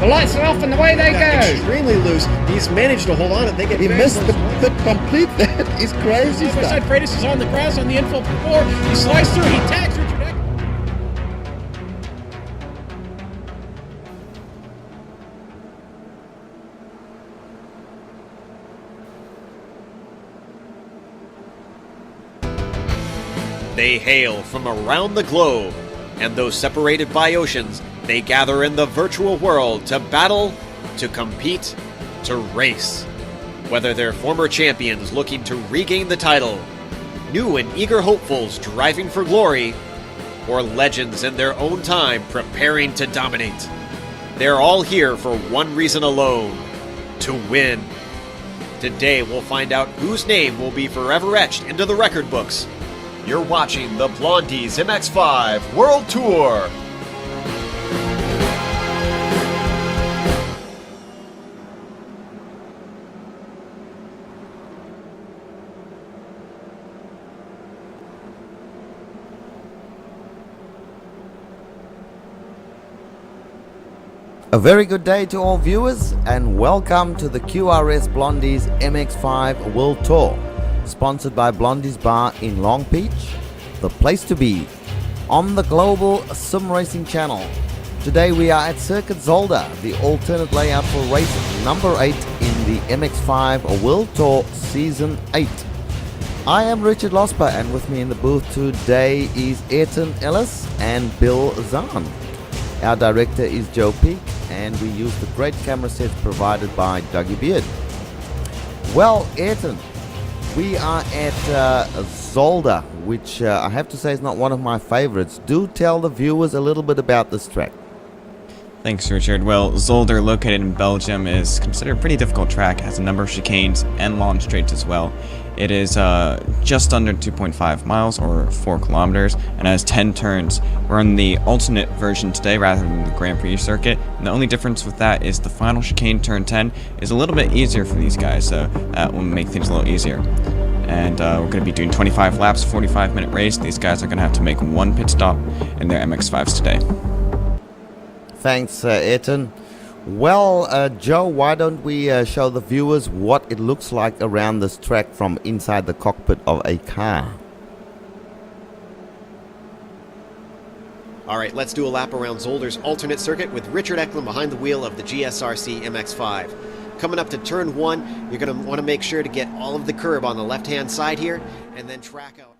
The lights are off and away they go. Extremely loose. He's managed to hold on. He missed the complete. That is crazy As I said, stuff. Freitas is on the grass on the infield floor. He slides through. He tags Richard Eck. They hail from around the globe, and though separated by oceans, they gather in the virtual world to battle, to compete, to race. Whether they're former champions looking to regain the title, new and eager hopefuls driving for glory, or legends in their own time preparing to dominate, they're all here for one reason alone: to win. Today we'll find out whose name will be forever etched into the record books. You're watching the Blondies MX-5 World Tour. A very good day to all viewers, and welcome to the QRS Blondies MX-5 World Tour, sponsored by Blondies Bar in Long Beach, the place to be, on the global sim racing channel. Today we are at Circuit Zolder, the alternate layout for race number 8 in the MX-5 World Tour Season 8. I am Richard Losper, and with me in the booth today is Ayrton Ellis and Bill Zahn. Our director is Joe Peak, and we use the great camera sets provided by Dougie Beard. Well, Ayrton, we are at Zolder, which I have to say is not one of my favorites. Do tell the viewers a little bit about this track. Thanks, Richard. Well, Zolder, located in Belgium, is considered a pretty difficult track. It has a number of chicanes and long straights as well. It is just under 2.5 miles, or 4 kilometers, and has 10 turns. We're on the alternate version today rather than the Grand Prix circuit, and the only difference with that is the final chicane, turn 10, is a little bit easier for these guys, so that will make things a little easier. And we're going to be doing 25 laps, 45-minute race. These guys are going to have to make one pit stop in their MX-5s today. Thanks, Ayrton. Well, Joe, why don't we show the viewers what it looks like around this track from inside the cockpit of a car. Alright, let's do a lap around Zolder's alternate circuit with Richard Eklund behind the wheel of the GSRC MX-5. Coming up to turn 1, you're going to want to make sure to get all of the curb on the left-hand side here, and then track out all...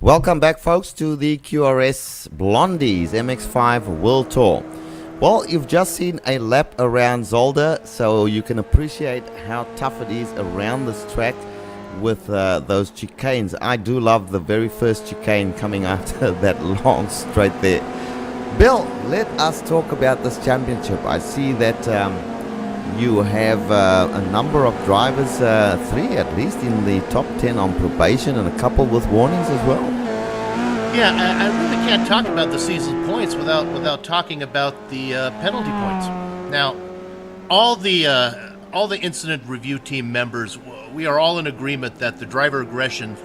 Welcome back, folks, to the QRS Blondies MX-5 World Tour. Well, you've just seen a lap around Zolder, so you can appreciate how tough it is around this track. with those chicanes. I do love the very first chicane coming after that long straight there. Bill, let us talk about this championship. I see that you have a number of drivers, 3 at least, in the top 10 on probation and a couple with warnings as well. Yeah, I really can't talk about the season points without talking about the penalty points. Now, all the incident review team members, we are all in agreement that the driver aggression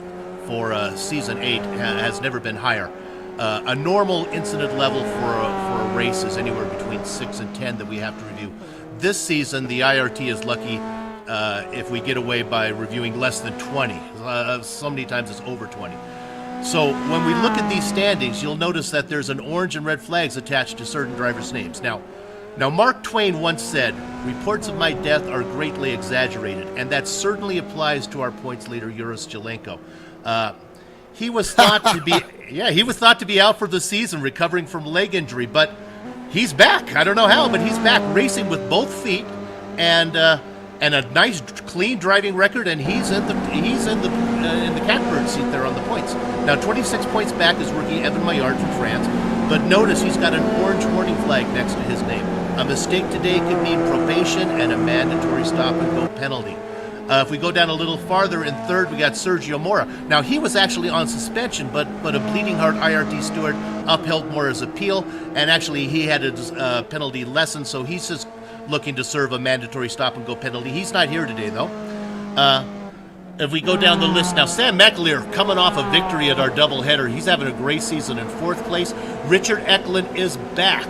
for season 8 has never been higher. A normal incident level for a race is anywhere between 6 and 10 that we have to review. This season, the IRT is lucky if we get away by reviewing less than 20. So many times it's over 20. So when we look at these standings, you'll notice that there's an orange and red flags attached to certain drivers' names. Now Mark Twain once said, "Reports of my death are greatly exaggerated," and that certainly applies to our points leader, Uros Jelenko. He was thought to be out for the season, recovering from leg injury, but he's back. I don't know how, but he's back racing with both feet, and a nice clean driving record, and he's in the catbird seat there on the points. Now 26 points back is rookie Evan Maillard from France, but notice he's got an orange warning flag next to his name. A mistake today could mean probation and a mandatory stop and go penalty. If we go down a little farther, in third we got Sergio Mora. Now he was actually on suspension, but a bleeding heart IRT steward upheld Mora's appeal, and actually he had his penalty lessened, so he's just looking to serve a mandatory stop and go penalty. He's not here today though. If we go down the list now, Sam McAleer coming off a victory at our doubleheader. He's having a great season in 4th place. Richard Eklund is back.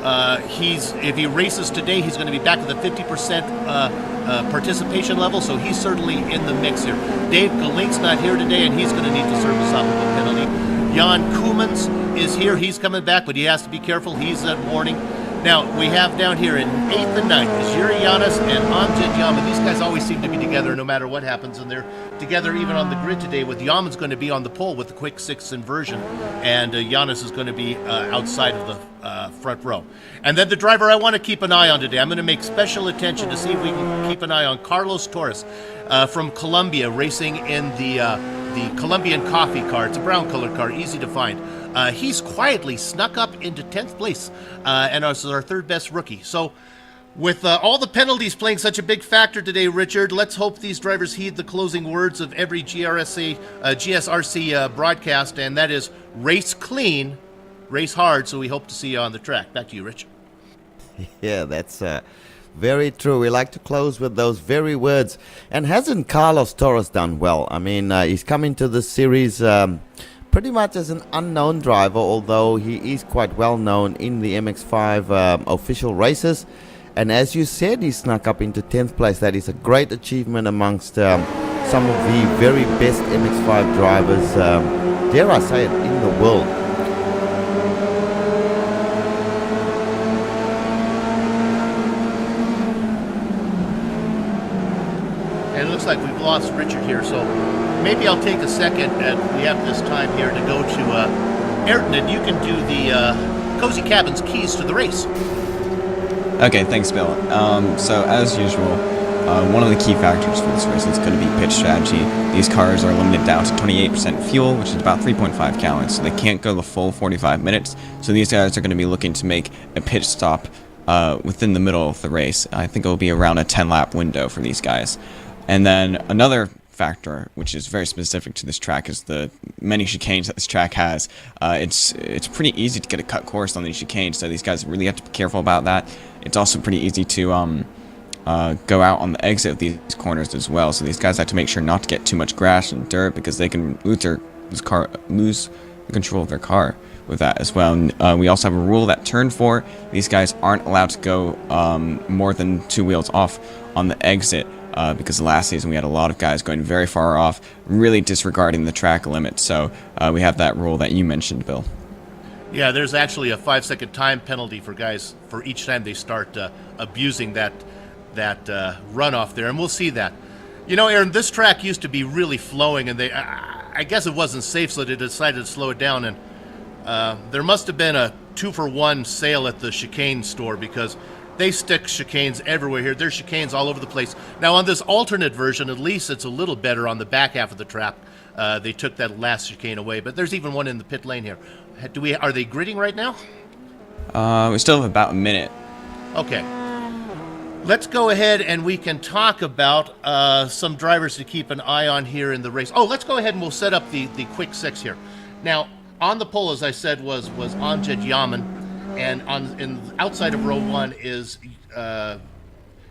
If he races today, he's going to be back at the 50% participation level, so he's certainly in the mix here. Dave Galink's not here today, and he's going to need to serve a stop and go penalty. Jan Koemans is here. He's coming back, but he has to be careful. He's at warning. Now, we have down here in 8th and 9th is Yuri Yanis and Amjad Yaman. These guys always seem to be together no matter what happens, and they're together even on the grid today, with Yaman's going to be on the pole with the quick 6th inversion, and Yanis is going to be outside of the front row. And then the driver I want to keep an eye on today, I'm going to make special attention to see if we can keep an eye on Carlos Torres from Colombia, racing in the Colombian coffee car. It's a brown colored car, easy to find. He's quietly snuck up into 10th place and is our 3rd best rookie. So with all the penalties playing such a big factor today, Richard, let's hope these drivers heed the closing words of every GSRC broadcast, and that is race clean, race hard, so we hope to see you on the track. Back to you, Rich. Yeah, that's very true. We like to close with those very words. And hasn't Carlos Torres done well? I mean, he's come into this series pretty much as an unknown driver, although he is quite well known in the MX-5 official races. And as you said, he snuck up into 10th place. That is a great achievement amongst some of the very best MX-5 drivers, dare I say it, in the world. And it looks like we've lost Richard here, so maybe I'll take a second, and we have this time here to go to Ayrton, and you can do the Cozy Cabin's keys to the race. Okay, thanks, Bill. So as usual, one of the key factors for this race is going to be pitch strategy. These cars are limited down to 28% fuel, which is about 3.5 gallons, so they can't go the full 45 minutes. So these guys are going to be looking to make a pit stop within the middle of the race. I think it will be around a 10-lap window for these guys. And then another factor, which is very specific to this track, is the many chicanes that this track has. It's pretty easy to get a cut course on these chicanes, so these guys really have to be careful about that. It's also pretty easy to go out on the exit of these corners as well, so these guys have to make sure not to get too much grass and dirt, because they can lose control of their car with that as well. And we also have a rule that turn 4, these guys aren't allowed to go more than 2 wheels off on the exit, because last season we had a lot of guys going very far off, really disregarding the track limit. So we have that rule that you mentioned, Bill. Yeah, there's actually a 5-second time penalty for guys for each time they start abusing that runoff there, and we'll see that. You know, Aaron, this track used to be really flowing, and I guess it wasn't safe, so they decided to slow it down, and there must have been a 2-for-1 sale at the chicane store, because They stick chicanes everywhere here. There's chicanes all over the place. Now, on this alternate version, at least it's a little better on the back half of the track. They took that last chicane away, but there's even one in the pit lane here. Are they gridding right now? We still have about a minute. Okay. Let's go ahead and we can talk about some drivers to keep an eye on here in the race. Oh, let's go ahead and we'll set up the quick six here. Now, on the pole, as I said, was Amjad Yaman. And outside of row 1 is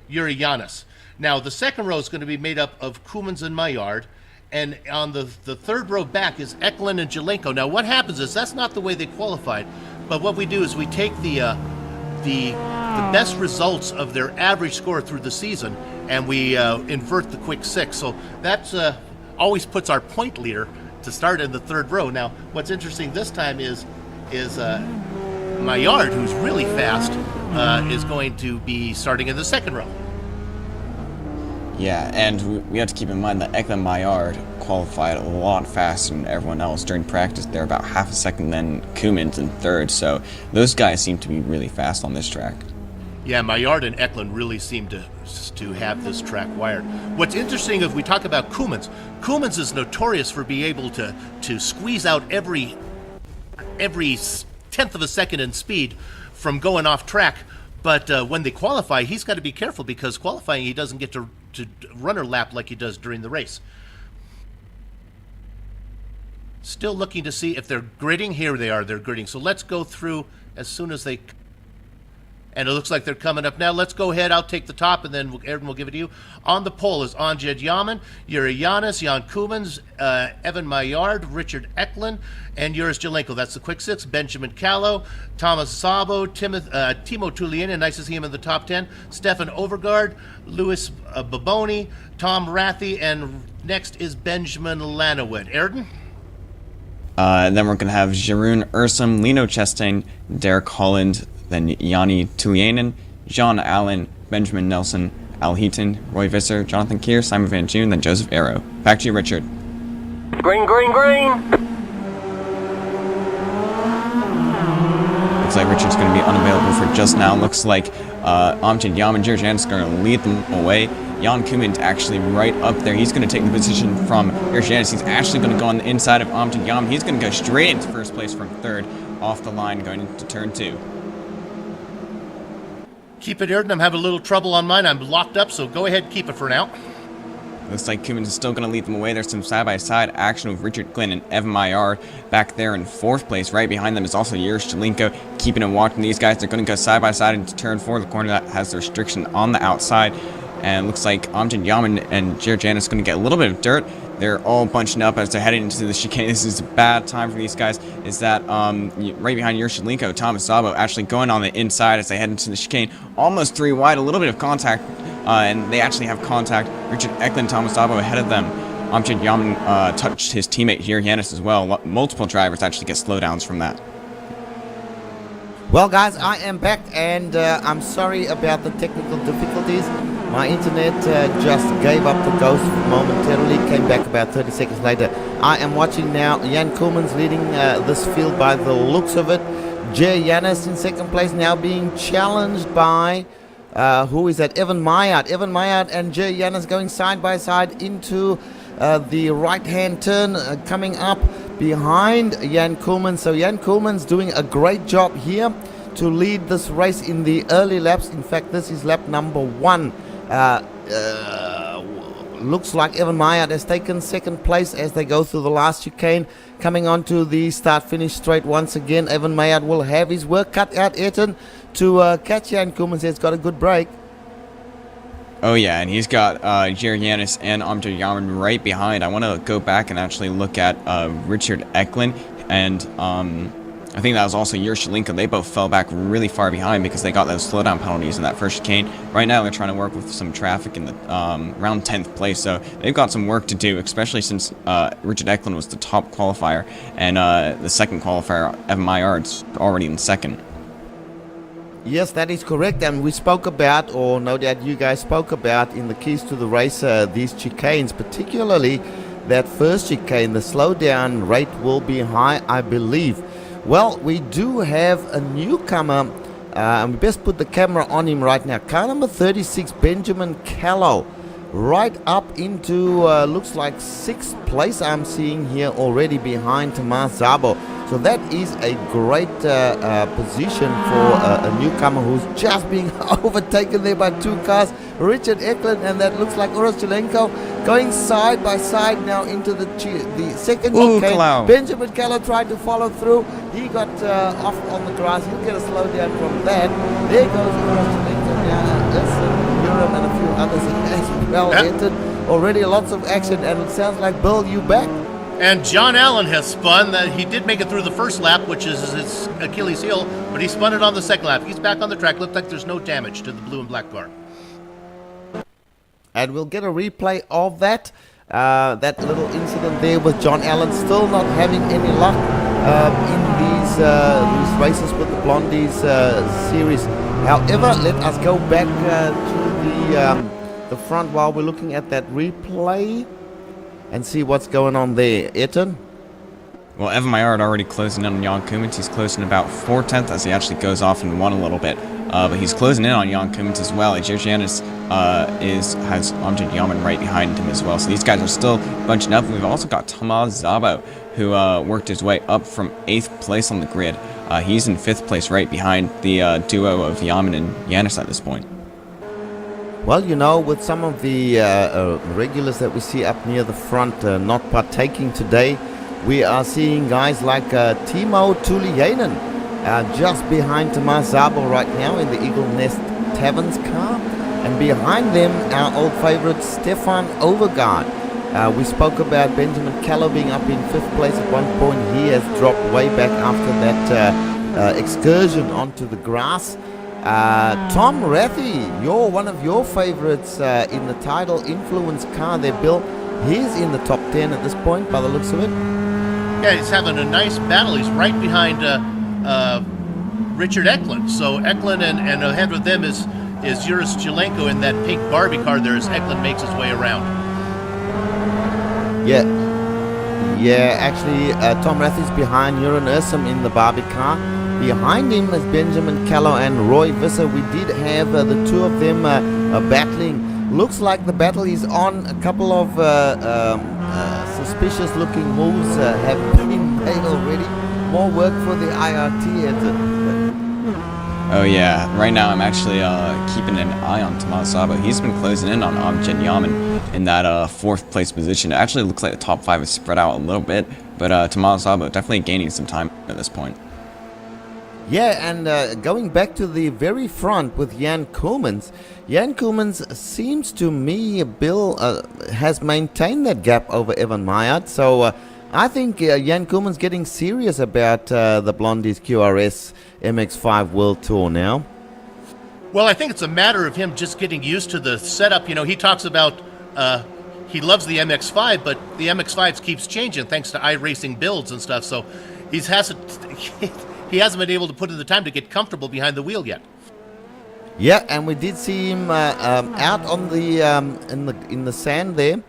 Yuri Yanis. Now, the second row is going to be made up of Kumans and Maillard. And on the third row back is Eklund and Jelenko. Now, what happens is that's not the way they qualified. But what we do is we take the best results of their average score through the season, and we invert the quick six. So that always puts our point leader to start in the third row. Now, what's interesting this time is Maillard, who's really fast, is going to be starting in the second row. Yeah, and we have to keep in mind that Eklund Maillard qualified a lot faster than everyone else during practice. They're about half a second than Kumans in third, so those guys seem to be really fast on this track. Yeah, Maillard and Eklund really seem to have this track wired. What's interesting if we talk about Kumans is notorious for being able to squeeze out every tenth of a second in speed from going off track, but when they qualify, he's got to be careful because qualifying he doesn't get to run or lap like he does during the race. Still looking to see if they're gridding. Here they are, they're gridding. So let's go through as soon as they... And it looks like they're coming up now. Let's go ahead. I'll take the top, and then Aaron will give it to you. On the pole is Amjad Yaman, Yuri Yanis, Jan Kumans, Evan Maillard, Richard Eklund, and Juris Jelenko. That's the quick six. Benjamin Callow, Thomas Sabo, Timo Tulianen, nice to see him in the top 10. Stefan Overgaard, Louis Baboni, Tom Rathie, and next is Benjamin Lanowet. Aaron? And then we're going to have Jeroen Ursum, Lino Chastain, Derek Holland, then Yanni Tulianen, Jean Allen, Benjamin Nelson, Al Heaton, Roy Visser, Jonathan Keir, Simon Van June, then Joseph Arrow. Back to you, Richard. Green, green, green! Looks like Richard's going to be unavailable for just now. Looks like Amjad Yaman, Georgianis going to lead them away. Jan Kumans actually right up there. He's going to take the position from Georgianis. He's actually going to go on the inside of Amjad Yaman. He's going to go straight into first place from third, off the line, going into turn 2. Keep it, Aaron. I'm having a little trouble on mine. I'm locked up, so go ahead, keep it for now. Looks like Kumans is still going to lead them away. There's some side-by-side action with Richard Glynn and Evan Maillard back there in fourth place. Right behind them is also Juris Jelenko, keeping and watching these guys. They're going to go side-by-side into turn 4, the corner that has the restriction on the outside. And it looks like Amjad Yaman and Georgianis going to get a little bit of dirt. They're all bunching up as they're heading into the chicane. This is a bad time for these guys. Is that right behind Juris Jelenko, Thomas Sabo actually going on the inside as they head into the chicane. Almost 3 wide, a little bit of contact. And they actually have contact. Richard Eklund, Thomas Sabo ahead of them. Amjad Yaman touched his teammate here, Yanis, as well. Multiple drivers actually get slowdowns from that. Well, guys, I am back, and I'm sorry about the technical difficulties. My internet just gave up the ghost momentarily, came back about 30 seconds later. I am watching now Jan Kumans leading this field by the looks of it. Jay Yanis in second place, now being challenged by, who is that? Evan Maillard. Evan Maillard and Jay Yanis going side by side into the right-hand turn, coming up behind Jan Kumans. So Jan Kumans doing a great job here to lead this race in the early laps. In fact, this is lap number 1. Looks like Evan Maillard has taken second place as they go through the last chicane. Coming onto the start-finish straight once again. Evan Maillard will have his work cut out, Ayrton, to catch Jan Kumans. He's got a good break. Oh yeah, and he's got Georgianis and Amjad Yaman right behind. I want to go back and actually look at Richard Eklund, and I think that was also Juris Jelenko. They both fell back really far behind because they got those slowdown penalties in that first chicane. Right now they're trying to work with some traffic in the around 10th place, so they've got some work to do, especially since Richard Eklund was the top qualifier, and the second qualifier, Evan Maillard's already in second. Yes, that is correct, and we spoke about, or no doubt you guys spoke about in the keys to the race, these chicanes, particularly that first chicane. The slowdown rate will be high, I believe. Well, we do have a newcomer And we best put the camera on him right now. Car number 36, Benjamin Callow, right up into, looks like 6th place I'm seeing here already behind Tomas Zabo. So that is a great position for a newcomer who's just being overtaken there by 2 cars. Richard Eklund, and that looks like Uros Jelenko going side by side now into the second chicane. Callow. Benjamin Callow tried to follow through. He got off on the grass. He'll get a slowdown from that. There goes Uros Jelenko now. Urim and a few others as well. Entered already lots of action, and it sounds like, Bill, you back? And John Allen has spun. He did make it through the first lap, which is his Achilles heel, but he spun it on the second lap. He's back on the track. Looks like there's no damage to the blue and black car. And we'll get a replay of that. That little incident there with John Allen still not having any luck in these races with the Blondies series. However, let us go back to the front while we're looking at that replay and see what's going on there. Ayrton? Well, Evan Maillard already closing in on Jan Koemens. He's closing about 4/10 as he actually goes off and won a little bit. But he's closing in on Jan Koemens as well. Janis has Amjad Yaman right behind him as well. So these guys are still bunching up. We've also got Tomas Zabo, who worked his way up from 8th place on the grid. He's in 5th place right behind the duo of Yaman and Yanis at this point. Well, you know, with some of the regulars that we see up near the front not partaking today, we are seeing guys like Timo Tuliainen just behind Tomas Zabo right now in the Eagle Nest Taverns car. And behind them, our old favorite Stefan Overgaard. We spoke about Benjamin Callow being up in 5th place at one point. He has dropped way back after that excursion onto the grass. Tom Rathy, one of your favorites in the title influence car there, Bill. He's in the top 10 at this point by the looks of it. Yeah, he's having a nice battle. He's right behind Richard Eklund. So Eklund and ahead of them is Uros Jelenko in that pink Barbie car there as Eklund makes his way around. Yeah, actually Tom Rathy's behind Uran Ursum in the Barbie car. Behind him is Benjamin Callow and Roy Visser. We did have the two of them battling. Looks like the battle is on. A couple of suspicious looking moves have been made already. More work for the IRT. Oh yeah, right now I'm actually keeping an eye on Tomas Zabo. He's been closing in on Amjad Yaman in that 4th place position. It actually looks like the top 5 is spread out a little bit, but Tomas Zabo definitely gaining some time at this point. Yeah, and going back to the very front with Jan Koemens. Jan Koemens seems to me, Bill, has maintained that gap over Evan Maillard. So I think Jan Koemens getting serious about the Blondies QRS MX-5 World Tour now. Well, I think it's a matter of him just getting used to the setup. You know, he talks about he loves the MX-5, but the MX-5 keeps changing thanks to iRacing builds and stuff. So he hasn't been able to put in the time to get comfortable behind the wheel yet. Yeah, and we did see him out on the in the sand there,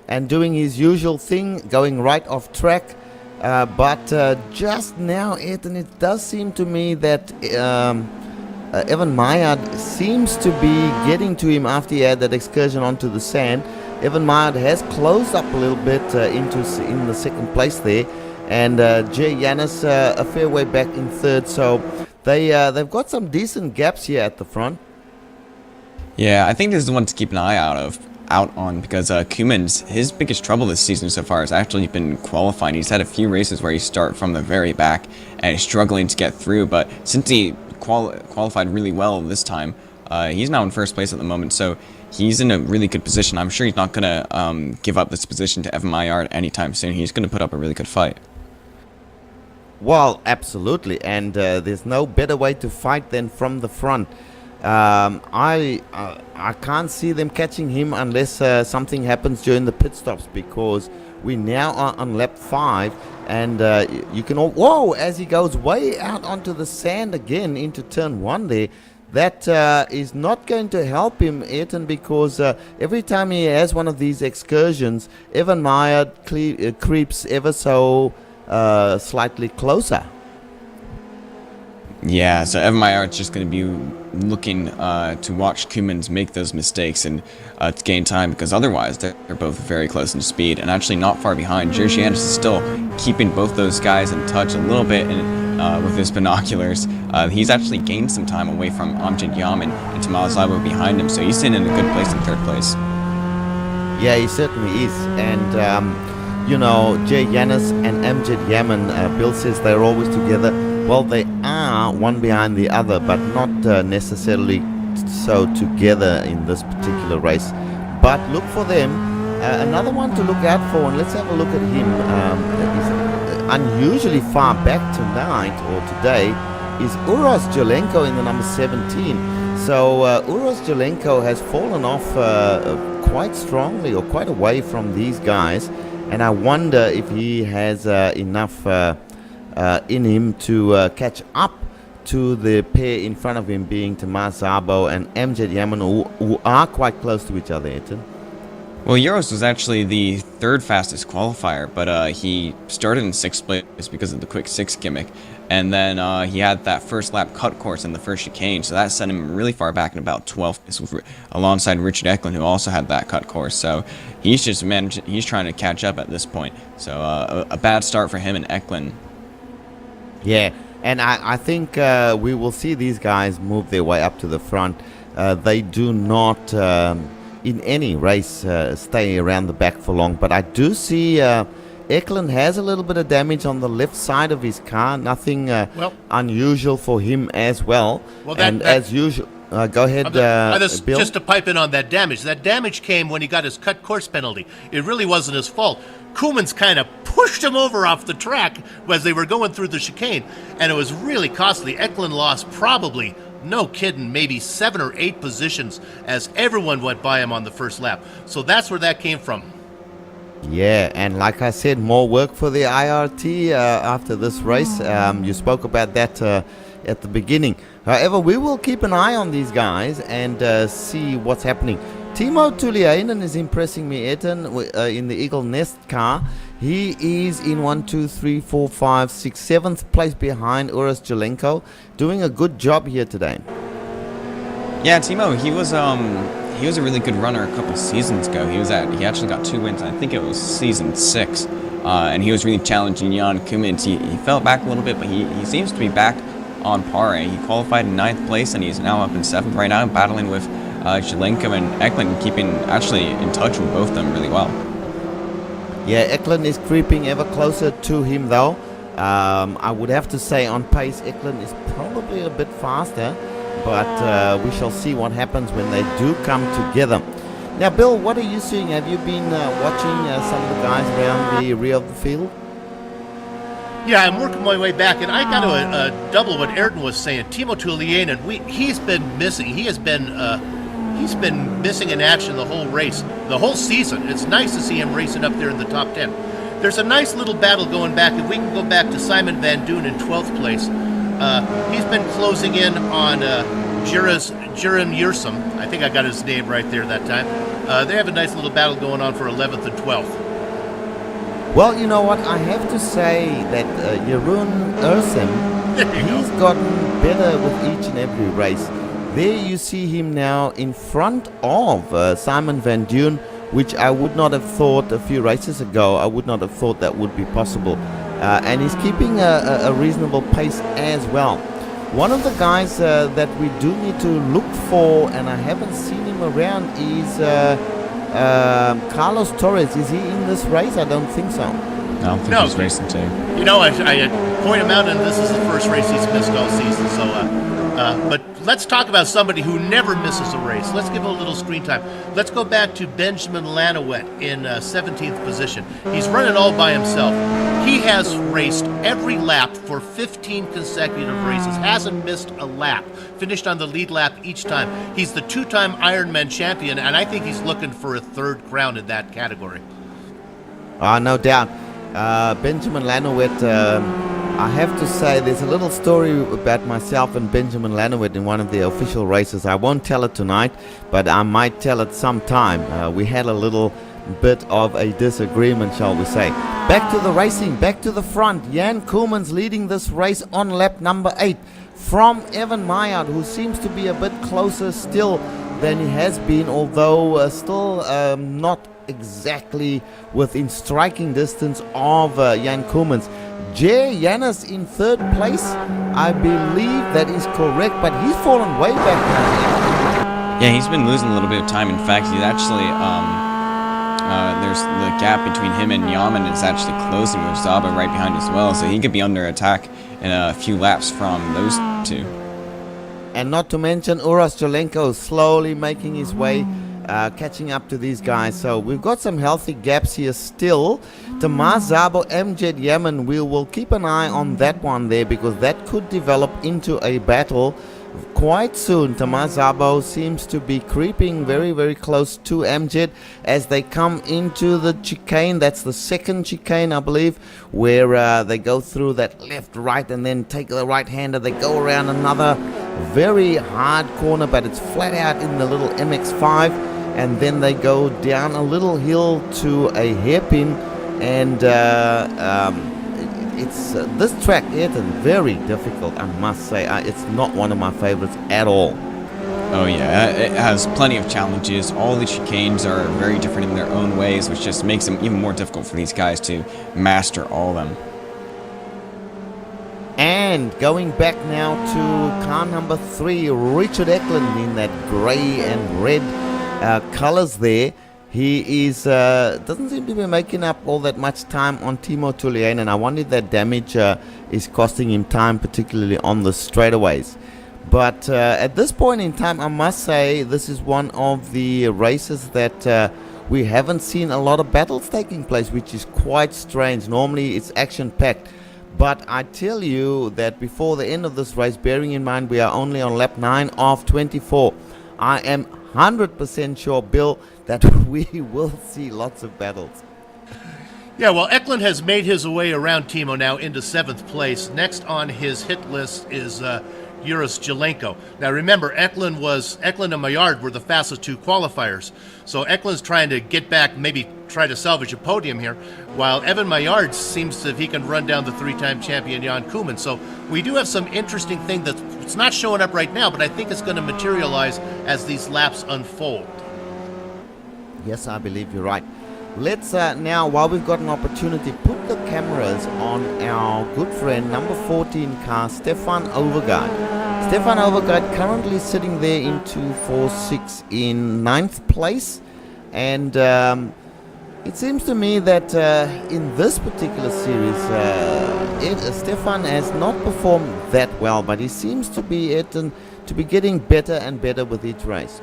and doing his usual thing, going right off track. But just now, Ethan, it does seem to me that Evan Maillard seems to be getting to him after he had that excursion onto the sand. Evan Maillard has closed up a little bit in the 2nd place there. And Jay Yanis a fair way back in 3rd, so they've got some decent gaps here at the front. Yeah, I think this is the one to keep an eye out on because Koemens, his biggest trouble this season so far has actually been qualifying. He's had a few races where he start from the very back and is struggling to get through, but since he qualified really well this time, he's now in 1st place at the moment, so he's in a really good position. I'm sure he's not going to give up this position to Evan Maillard anytime soon. He's going to put up a really good fight. Well, absolutely, and there's no better way to fight than from the front. I can't see them catching him unless something happens during the pit stops, because we now are on lap 5, and you can whoa, as he goes way out onto the sand again into turn 1 there. That is not going to help him, Ayrton, because every time he has one of these excursions, Evan Maillard creeps ever so slightly closer. Yeah, so Evan Mayart's just going to be looking to watch Koemans make those mistakes and to gain time, because otherwise they're both very close in speed and actually not far behind. Jerzy Anderson is still keeping both those guys in touch a little bit with his binoculars. He's actually gained some time away from Amjad Yaman and Tomasz Szabo behind him, so he's sitting in a good place in third place. Yeah, he certainly is. And, Jay Yanis and Amjad Yaman, Bill says they're always together. Well, they are one behind the other, but not necessarily so together in this particular race. But look for them. Another one to look out for, and let's have a look at him. He's unusually far back tonight or today is Uros Jolenko in the number 17. So Uros Jolenko has fallen off quite strongly or quite away from these guys, and I wonder if he has enough in him to catch up to the pair in front of him, being Tomasz Szabo and Amjad Yaman, who are quite close to each other, Etan. Well, Euros was actually the third fastest qualifier, but he started in 6th place because of the quick 6 gimmick, and then he had that first lap cut course in the first chicane, so that sent him really far back in about 12th place alongside Richard Eklund, who also had that cut course. So he's just he's trying to catch up at this point. So a bad start for him and Eklund. Yeah, and I think we will see these guys move their way up to the front. They do not, in any race, stay around the back for long. But I do see Eklund has a little bit of damage on the left side of his car. Nothing unusual for him as well. As usual, go ahead, Bill. Just to pipe in on that damage. That damage came when he got his cut course penalty. It really wasn't his fault. Koemans kind of pushed him over off the track as they were going through the chicane, and it was really costly. Eklund lost probably, no kidding, maybe 7 or 8 positions as everyone went by him on the first lap. So that's where that came from. Yeah, and like I said, more work for the IRT after this race. You spoke about that at the beginning. However, we will keep an eye on these guys and see what's happening. Timo Tuliainen is impressing me, Etan, in the Eagle Nest car. He is in 7th place behind Uros Jolenko, doing a good job here today. Yeah, Timo, he was a really good runner a couple seasons ago. He actually got 2 wins. I think it was season 6, and he was really challenging Jan Koemans. He fell back a little bit, but he seems to be back on par. He qualified in 9th place, and he's now up in 7th right now, battling with Jolenko and Eklund, keeping actually in touch with both of them really well. Yeah, Eklund is creeping ever closer to him though. I would have to say on pace Eklund is probably a bit faster, but we shall see what happens when they do come together. Now, Bill, what are you seeing? Have you been watching some of the guys around the rear of the field? Yeah, I'm working my way back, and I got to double what Ayrton was saying. Timo Tuliainen, he's been missing. He's been missing in action the whole race, the whole season. It's nice to see him racing up there in the top 10. There's a nice little battle going back. If we can go back to Simon Van Doon in 12th place, he's been closing in on Jiren Yursum. I think I got his name right there that time. They have a nice little battle going on for 11th and 12th. Well, you know what? I have to say that Jeroen Ursem, he's gotten better with each and every race. There you see him now in front of Simon Van Doon, which I would not have thought a few races ago. I would not have thought that would be possible. And he's keeping a reasonable pace as well. One of the guys that we do need to look for, and I haven't seen him around, is Carlos Torres. Is he in this race? I don't think so. I don't think he's racing too. You know, I point him out, and this is the first race he's missed all season. So, but let's talk about somebody who never misses a race. Let's give him a little screen time. Let's go back to Benjamin Lanowet in 17th position. He's running all by himself. He has raced every lap for 15 consecutive races, hasn't missed a lap, finished on the lead lap each time. He's the 2-time Ironman champion, and I think he's looking for a 3rd crown in that category. No doubt. Benjamin Lanowet, I have to say there's a little story about myself and Benjamin Lanowet in one of the official races. I won't tell it tonight, but I might tell it sometime. We had a little bit of a disagreement, shall we say. Back to the racing, back to the front. Jan Koolmans leading this race on lap number 8 from Evan Maillard, who seems to be a bit closer still than he has been, although still not exactly within striking distance of Jan Koolmans. Jay Janus in 3rd place, I believe that is correct, but he's fallen way back now. Yeah, he's been losing a little bit of time. In fact, he's actually, there's the gap between him and Yaman is actually closing with Zaba right behind as well, so he could be under attack in a few laps from those two. And not to mention Uras Jolenko slowly making his way, catching up to these guys. So we've got some healthy gaps here still. Tamar Zabo, Amjad Yaman, we will keep an eye on that one there, because that could develop into a battle quite soon. Tamar Zabo seems to be creeping very, very close to Amjad as they come into the chicane. That's the 2nd chicane, I believe, where they go through that left, right, and then take the right-hander. They go around another very hard corner, but it's flat out in the little MX-5, and then they go down a little hill to a hairpin, and it's this track, Ayrton, very difficult, I must say. It's not one of my favorites at all. Oh yeah, it has plenty of challenges. All the chicanes are very different in their own ways, which just makes them even more difficult for these guys to master all of them. And going back now to car number 3, Richard Eklund in that grey and red colors there. He is doesn't seem to be making up all that much time on Timo Tullian, and I wonder if that damage is costing him time, particularly on the straightaways. But at this point in time, I must say this is one of the races that we haven't seen a lot of battles taking place, which is quite strange. Normally it's action-packed. But I tell you that before the end of this race, bearing in mind we are only on lap 9 of 24, I am 100% sure, Bill, that we will see lots of battles. Yeah, well, Eklund has made his way around Timo now into 7th place. Next on his hit list is Uras Jolenko. Now remember, Eklund and Maillard were the fastest 2 qualifiers. So Eklund's trying to get back, maybe try to salvage a podium here, while Evan Maillard seems if he can run down the 3-time champion Jan Koolmans. So we do have some interesting thing that's not showing up right now, but I think it's going to materialize as these laps unfold. Yes, I believe you're right. Let's now, while we've got an opportunity, put the cameras on our good friend, number 14 car, Stefan Overgaard. Stefan Overgaard currently sitting there in 246 in 9th place. And it seems to me that in this particular series, Stefan has not performed that well, but he seems to be getting better and better with each race.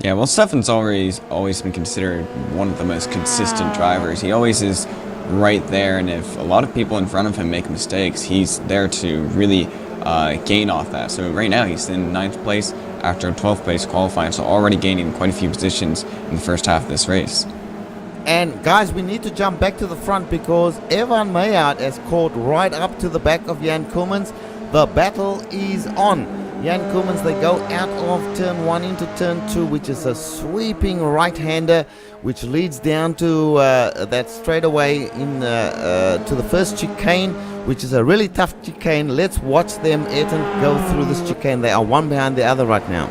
Yeah, well, Stefan's always been considered one of the most consistent drivers. He always is right there, and if a lot of people in front of him make mistakes, he's there to really gain off that. So right now he's in 9th place after a 12th place qualifying, so already gaining quite a few positions in the first half of this race. And guys, we need to jump back to the front because Evan Maillard has caught right up to the back of Jan Koolmans. The battle is on. Jan Koolmans, they go out of turn 1 into turn 2, which is a sweeping right-hander, which leads down to that straightaway in to the first chicane, which is a really tough chicane. Let's watch them, Ayrton, go through this chicane. They are one behind the other right now.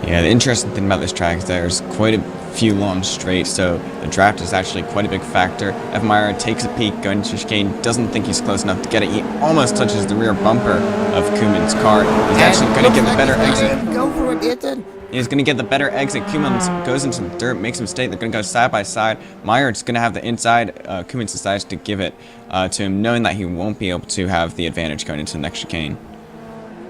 Yeah, the interesting thing about this track is there's quite a few long straights, so the draft is actually quite a big factor. Evan Maillard takes a peek going to chicane, doesn't think he's close enough to get it. He almost touches the rear bumper of Koolmans' car. He's actually going to get the better exit. Go for it, Ayrton. He's going to get the better exit. Koolmans goes into the dirt, makes a mistake. They're going to go side by side. Maillard's going to have the inside. Koolmans decides to give it to him, knowing that he won't be able to have the advantage going into the next chicane.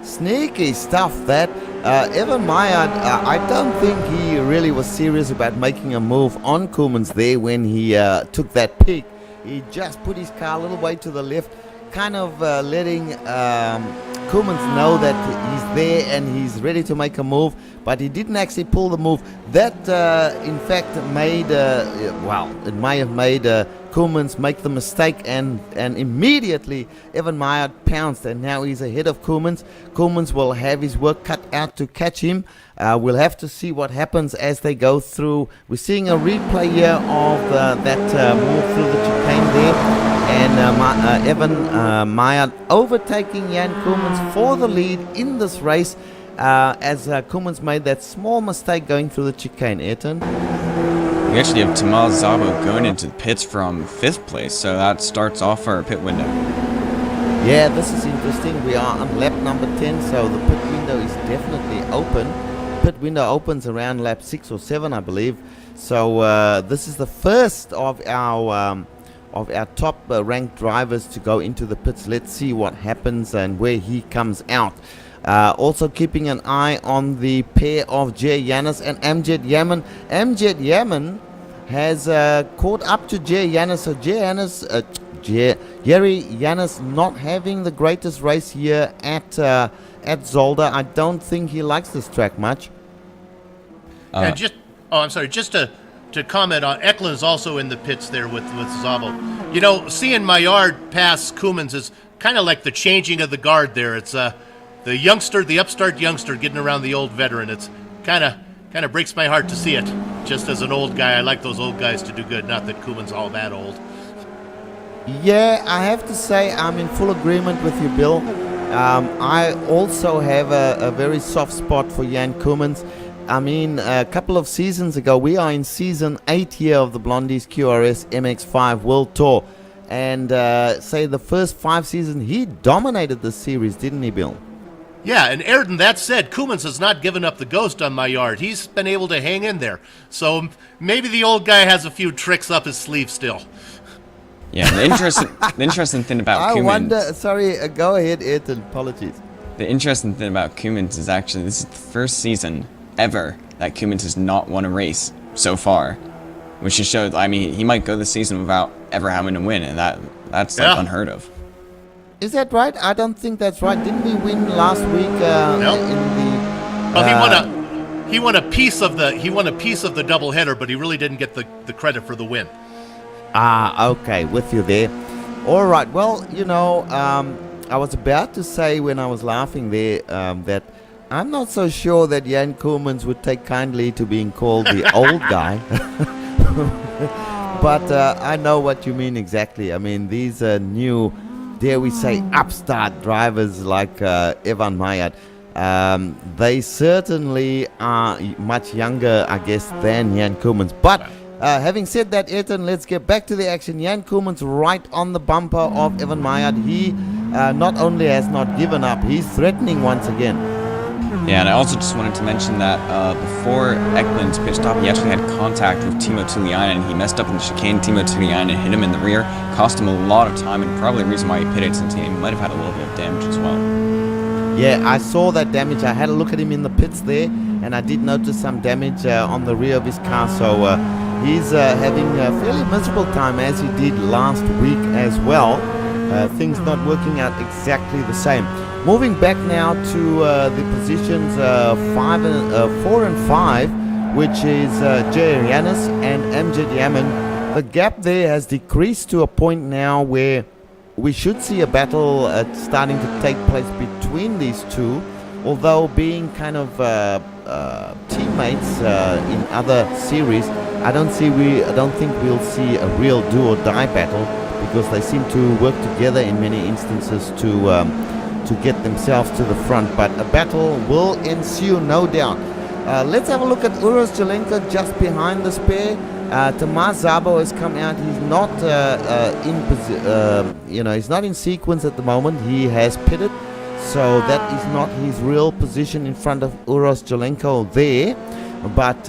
Sneaky stuff that. Evan Maillard, I don't think he really was serious about making a move on Koolmans there when he took that peek. He just put his car a little way to the left, kind of letting Koolmans know that he's there and he's ready to make a move, but he didn't actually pull the move. That, in fact, made, it may have made Koolmans make the mistake, and immediately Evan Meyer pounced, and now he's ahead of Koolmans. Koolmans will have his work cut out to catch him. We'll have to see what happens as they go through. We're seeing a replay here of that move through the chicane there, and Evan Meyer overtaking Jan Koolmans for the lead in this race, as Koolmans made that small mistake going through the chicane. Ayrton? We actually have Tomas Szabo going into the pits from 5th place, so that starts off our pit window. Yeah, this is interesting. We are on lap number 10, so the pit window is definitely open. Pit window opens around lap 6 or 7, I believe. So this is the first of our top ranked drivers to go into the pits. Let's see what happens and where he comes out. Also keeping an eye on the pair of Jay Yanis and Amjad Yaman. Amjad Yaman has caught up to Jay Yanis. So Jerry Yanis not having the greatest race here at Zolder. I don't think he likes this track much. And I'm sorry, just to comment on, Eklund's also in the pits there with Szabo. You know, seeing Maillard pass Koolmans is kind of like the changing of the guard there. It's the youngster, the upstart youngster getting around the old veteran. It's kind of breaks my heart to see it. Just as an old guy, I like those old guys to do good. Not that Koolman's all that old. Yeah, I have to say I'm in full agreement with you, Bill. I also have a very soft spot for Jan Koolmans. I mean, a couple of seasons ago, we are in season 8 here of the Blondies QRS MX-5 World Tour. And say the first 5 seasons, he dominated the series, didn't he, Bill? Yeah, and Ayrton, that said, Koolmans has not given up the ghost on Maillard. He's been able to hang in there. So maybe the old guy has a few tricks up his sleeve still. Yeah, the interesting thing about Koolmans... I wonder... Sorry, go ahead, Ayrton. Apologies. The interesting thing about Koolmans is actually this is the first season ever that Koolmans has not won a race so far. Which just shows, I mean, he might go the season without ever having to win, and that's like unheard of. Is that right? I don't think that's right. Didn't we win last week Nope. in the... Well, he won a piece of the doubleheader, but he really didn't get the credit for the win. Okay, with you there. All right, well, you know, I was about to say when I was laughing there that I'm not so sure that Jan Koolmans would take kindly to being called the old guy. But I know what you mean exactly. I mean, these new, dare we say, upstart drivers like Evan Meyer, they certainly are much younger, I guess, than Jan Koolmans. But having said that, Ayrton, let's get back to the action. Jan Koolmans right on the bumper of Evan Meyer. He not only has not given up, he's threatening once again. Yeah, and I also just wanted to mention that before Eklund's pit stop, he actually had contact with Timo Tuliainen, and he messed up in the chicane. Timo Tuliainen hit him in the rear, cost him a lot of time, and probably the reason why he pitted, since he might have had a little bit of damage as well. Yeah, I saw that damage. I had a look at him in the pits there, and I did notice some damage on the rear of his car, so he's having a fairly miserable time, as he did last week as well. Things not working out exactly the same. Moving back now to the positions 4 and 5, which is Jay Yanis and Amjad Yaman. The gap there has decreased to a point now where we should see a battle starting to take place between these two, although being kind of teammates in other series, I don't think we'll see a real do or die battle, because they seem to work together in many instances to get themselves to the front. But a battle will ensue, no doubt. Let's have a look at Uros Jelenko just behind this pair. Tomas Szabo has come out. He's not he's not in sequence at the moment. He has pitted, so that is not his real position in front of Uros Jelenko there. But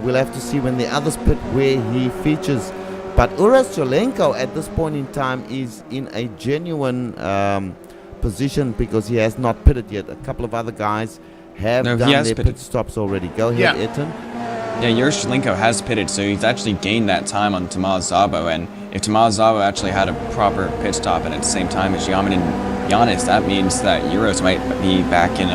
we'll have to see when the others pit where he features. But Uros Jelenko at this point in time is in a genuine position, because he has not pitted yet. A couple of other guys have done their pit stops already. Go ahead, Ayrton. Yeah, Uros Jelenko has pitted, so he's actually gained that time on Tomas Szabo, and if Tomas Szabo actually had a proper pit stop and at the same time as Yaman and Yanis, that means that Uros might be back in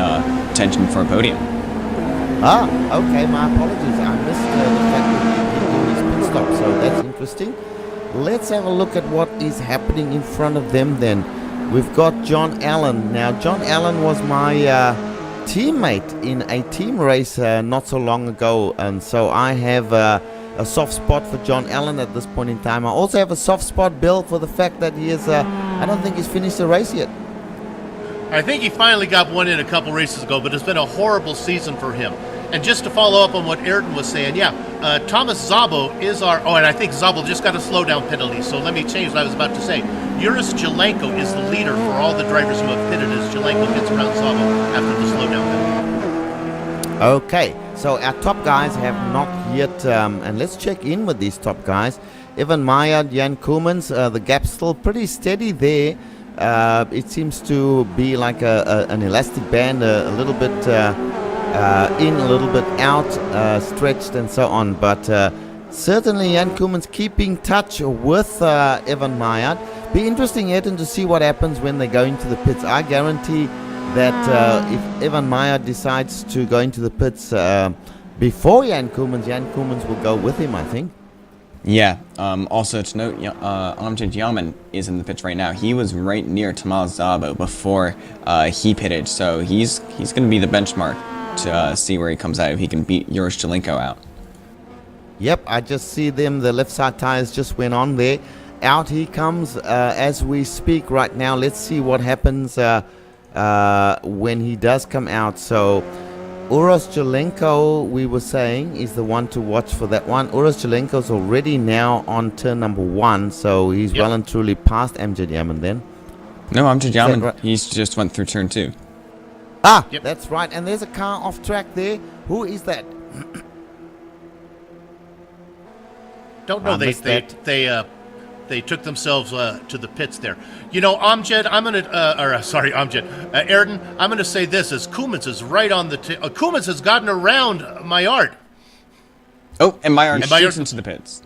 contention for a podium. Okay, my apologies. I missed the fact that he did do his pit stop, so that's interesting. let's have a look at what is happening in front of them then. We've got John Allen. Now, John Allen was my teammate in a team race not so long ago, and so I have a soft spot for John Allen at this point in time. I also have a soft spot, Bill, for the fact that he is, I don't think he's finished the race yet. I think he finally got one in a couple races ago, but it's been a horrible season for him. And just to follow up on what Ayrton was saying, Thomas Szabo is our... Oh, and I think Szabo just got a slowdown penalty, so let me change what I was about to say. Juris Jelenko is the leader for all the drivers who have pitted as Jelenko gets around Szabo after the slowdown penalty. Okay, so our top guys have not yet... and let's check in with these top guys. Evan Meyer, Jan Koemans, the gap's still pretty steady there. It seems to be like an elastic band, a little bit... in, a little bit out, stretched and so on, but certainly Jan Koemans keeping touch with Evan Meyer. Be interesting, Ayrton, to see what happens when they go into the pits. I guarantee that if Evan Meyer decides to go into the pits before Jan Koemans will go with him, I think. Yeah, also to note, Amjad Yaman is in the pits right now. He was right near Tomas Szabo before he pitted, so he's going to be the benchmark to see where he comes out, if he can beat Juris Jelenko out. Yep, I just see them. The left side tires just went on there. Out he comes as we speak right now. Let's see what happens when he does come out. So Juris Jelenko, we were saying, is the one to watch for that one. Juris Jelenko's already now on turn number 1, so he's well and truly past Amjad Yaman then. No, Amjad Yaman, right? he's just went through turn 2. That's right. And there's a car off track there. Who is that? Don't know. They took themselves to the pits there. You know, Amjad, Ayrton, I'm gonna say this as Koemans is right on the Koemans has gotten around Maillard. Oh, and Maillard shoots into the pits.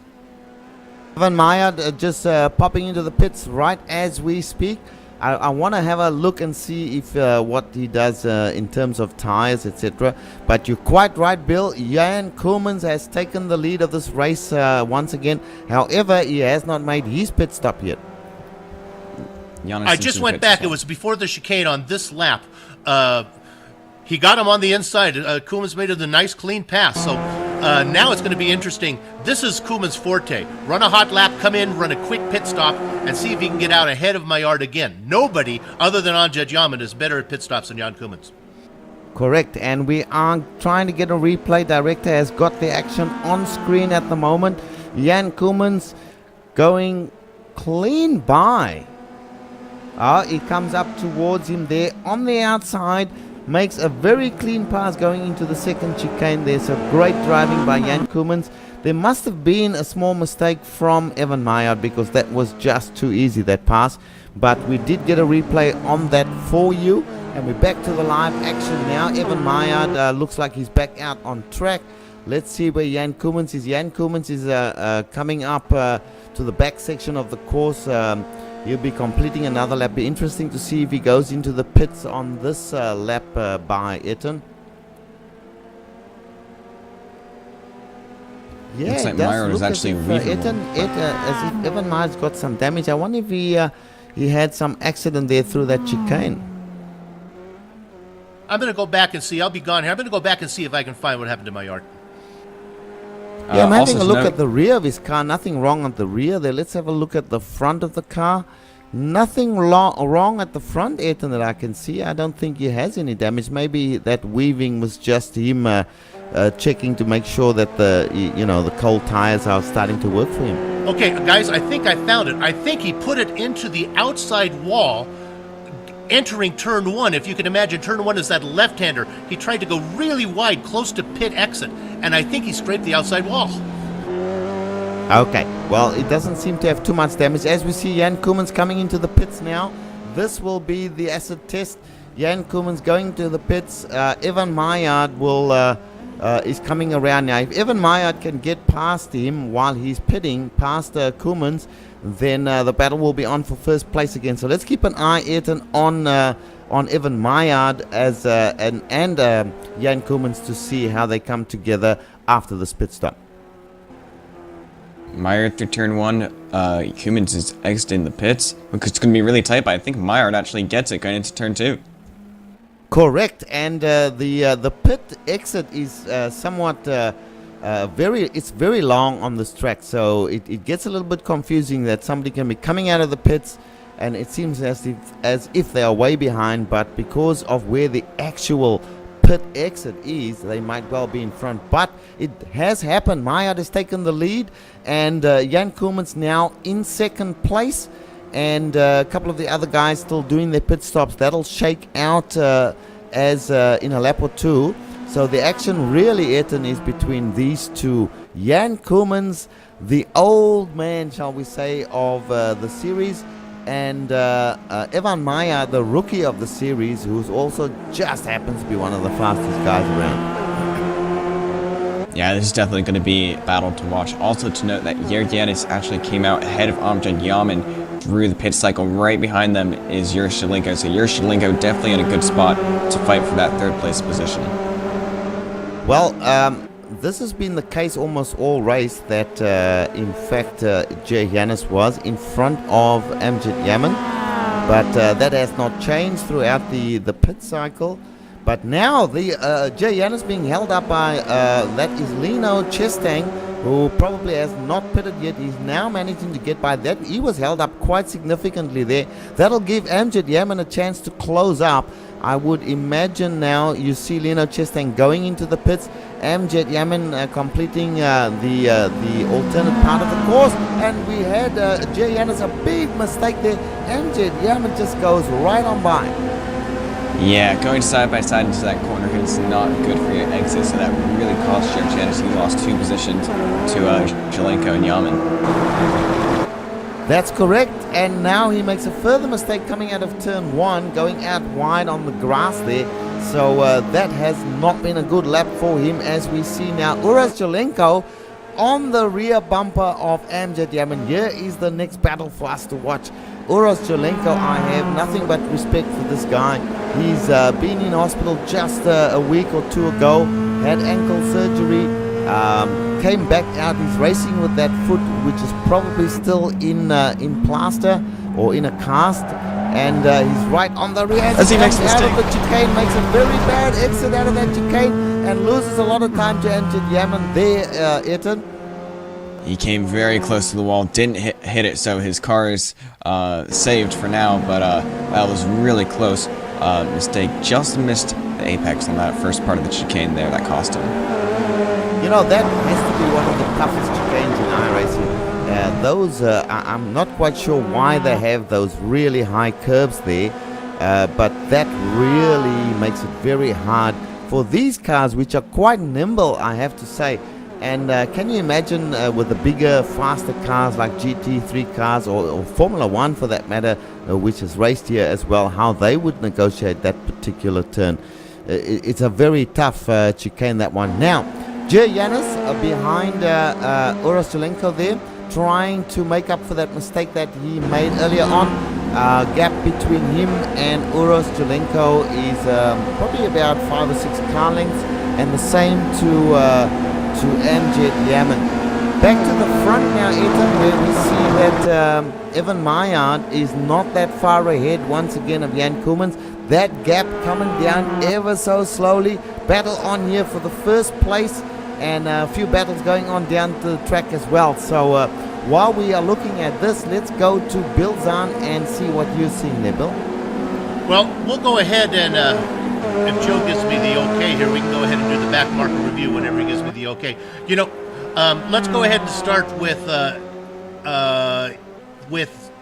Evan Meyer just popping into the pits right as we speak. I want to have a look and see if what he does in terms of tires, etc. But you're quite right, Bill. Jan Koemans has taken the lead of this race once again. However, he has not made his pit stop yet. I just went back. It was before the chicane on this lap. He got him on the inside. Koemans made it a nice, clean pass. So now it's going to be interesting. This is Koemans' forte. Run a hot lap, come in, run a quick pit stop, and see if he can get out ahead of Maillard again. Nobody other than Amjad Yaman is better at pit stops than Jan Koemans. Correct, and we are trying to get a replay. Director has got the action on screen at the moment. Jan Koemans going clean by. He comes up towards him there on the outside. Makes a very clean pass going into the second chicane there. So great driving by Jan Koemans. There must have been a small mistake from Evan Meyer because that was just too easy, that pass. But we did get a replay on that for you. And we're back to the live action now. Evan Meyer looks like he's back out on track. Let's see where Jan Koemans is. Jan Koemans is coming up to the back section of the course. He'll be completing another lap. Be interesting to see if he goes into the pits on this lap by Ayrton. Yeah, looks like it does Meyer look is actually as if, weaving. as if Evan Meyer's got some damage. I wonder if he had some accident there through that chicane. I'm going to go back and see. I'll be gone here. I'm going to go back and see if I can find what happened to Maillard. Yeah, I'm having a look at the rear of his car. Nothing wrong at the rear there. Let's have a look at the front of the car. Nothing wrong at the front, Ayrton, that I can see. I don't think he has any damage. Maybe that weaving was just him checking to make sure that the cold tires are starting to work for him. Okay, guys, I think I found it. I think he put it into the outside wall entering turn 1. If you can imagine, turn 1 is that left-hander. He tried to go really wide, close to pit exit, and I think he scraped the outside wall. Okay, well, it doesn't seem to have too much damage. As we see Jan Koemans coming into the pits now, this will be the acid test. Jan Koemans going to the pits. Evan Meyer is coming around now. If Evan Meyer can get past him while he's pitting, past Koemans, then the battle will be on for first place again. So let's keep an eye, Ayrton, on Evan Meyer and Jan Koemans to see how they come together after this pit stop. Meyer through turn 1. Humans is exiting the pits, because it's going to be really tight, but I think Meyer actually gets it going into turn 2. Correct, and the pit exit is somewhat it's very long on this track, so it gets a little bit confusing that somebody can be coming out of the pits and it seems as if they are way behind, but because of where the actual pit exit is, they might well be in front. But it has happened. Meyer has taken the lead, and Jan Koolman's now in second place, and a couple of the other guys still doing their pit stops. That'll shake out as in a lap or two. So the action really, Etten, is between these two. Jan Koolman's, the old man, shall we say, of the series, and Evan Meyer, the rookie of the series, who's also just happens to be one of the fastest guys around. Yeah, this is definitely going to be a battle to watch. Also to note that Yergianis actually came out ahead of Amjad Yaman through the pit cycle. Right behind them is Yershchelenko, so Yershchelenko definitely in a good spot to fight for that third place position. Well, this has been the case almost all race that, in fact, Jay Yanis was in front of Amjad Yaman, but that has not changed throughout the pit cycle. But now the Jay Yanis being held up by that is Lino Chestang, who probably has not pitted yet. He's now managing to get by that. He was held up quite significantly there. That'll give Amjad Yaman a chance to close up. I would imagine now you see Lino Chestang going into the pits, Amjad Yaman completing the alternate part of the course, and we had Jay Yanis a big mistake there. Amjad Yaman just goes right on by. Yeah, going side by side into that corner here is not good for your exit, so that really cost Yergianis. He lost 2 positions to Zelenko and Yaman. That's correct, and now he makes a further mistake coming out of turn 1, going out wide on the grass there. So that has not been a good lap for him, as we see now Uras Zelenko on the rear bumper of Amjad Yaman. Here is the next battle for us to watch. Uras Zelenko, I have nothing but respect for this guy. He's been in hospital just a week or 2 ago, had ankle surgery, came back out. He's racing with that foot, which is probably still in plaster or in a cast, and he's right on the rear. As he makes a mistake, out of the chicane, makes a very bad exit out of that chicane, and loses a lot of time to Amjad Yaman there, Etten. He came very close to the wall, didn't hit it, so his car is saved for now, but that was really close. Mistake, just missed the apex on that first part of the chicane there, that cost him. You know, that has to be one of the toughest chicanes in iRacing. I'm not quite sure why they have those really high curves there, but that really makes it very hard for these cars, which are quite nimble, I have to say. And can you imagine with the bigger, faster cars like GT3 cars or Formula 1 for that matter, which is raced here as well, how they would negotiate that particular turn. It's a very tough chicane, that one. Now, Jay Yanis behind Uras Zelenko there, trying to make up for that mistake that he made earlier on. Gap between him and Uras Zelenko is probably about 5 or 6 car lengths, and the same to Amjad Yaman. Back to the front now, Etten, where we see that Evan Meyer is not that far ahead once again of Jan Koolman's. That gap coming down ever so slowly. Battle on here for the first place, and a few battles going on down to the track as well. So while we are looking at this, let's go to Bill Zahn and see what you're seeing there, Bill. Well, we'll go ahead and if Joe gives me the okay here, we can go ahead and do the back marker review whenever he gives me the okay. You know, let's go ahead and start with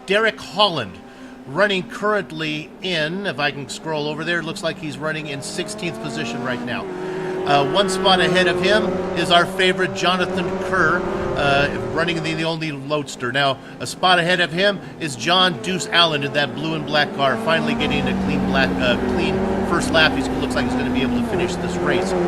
Derek Holland, running currently in, if I can scroll over there, it looks like he's running in 16th position right now. 1 spot ahead of him is our favorite Jonathan Kerr, running the only Loadster. Now, a spot ahead of him is John Deuce Allen in that blue and black car, finally getting a clean first lap. He looks like he's going to be able to finish this race. Go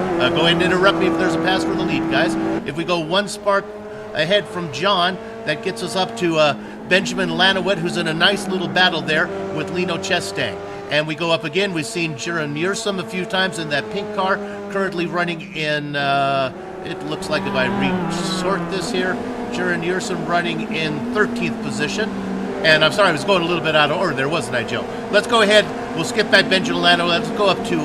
ahead and interrupt me if there's a pass for the lead, guys. If we go 1 spark ahead from John, that gets us up to Benjamin Lanowet, who's in a nice little battle there with Lino Chestang. And we go up again. We've seen Jiran Mursum a few times in that pink car, currently running in, it looks like if I resort this here, Jaron Yerson running in 13th position. And I'm sorry, I was going a little bit out of order there, wasn't I, Joe? Let's go ahead. We'll skip back Ben Girolamo. Let's go up to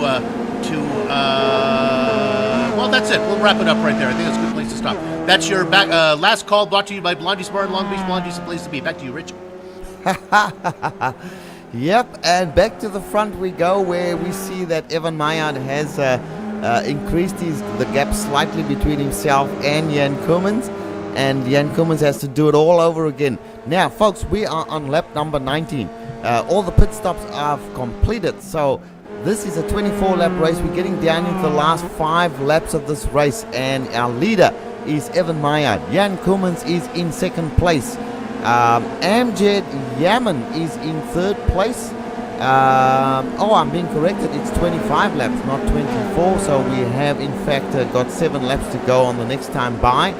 well, that's it. We'll wrap it up right there. I think that's a good place to stop. That's your last call brought to you by Blondies Bar in Long Beach. Blondies, the place to be. Back to you, Rich. Yep, and back to the front we go, where we see that Evan Maillard has increased the gap slightly between himself and Jan Koemans, and Jan Koemans has to do it all over again. Now, folks, we are on lap number 19. All the pit stops are completed, so this is a 24-lap race. We're getting down into the last 5 laps of this race, and our leader is Evan Maillard. Jan Koemans is in second place. Amjad Yaman is in third place. I'm being corrected. It's 25 laps, not 24. So we have, in fact, got 7 laps to go on the next time by.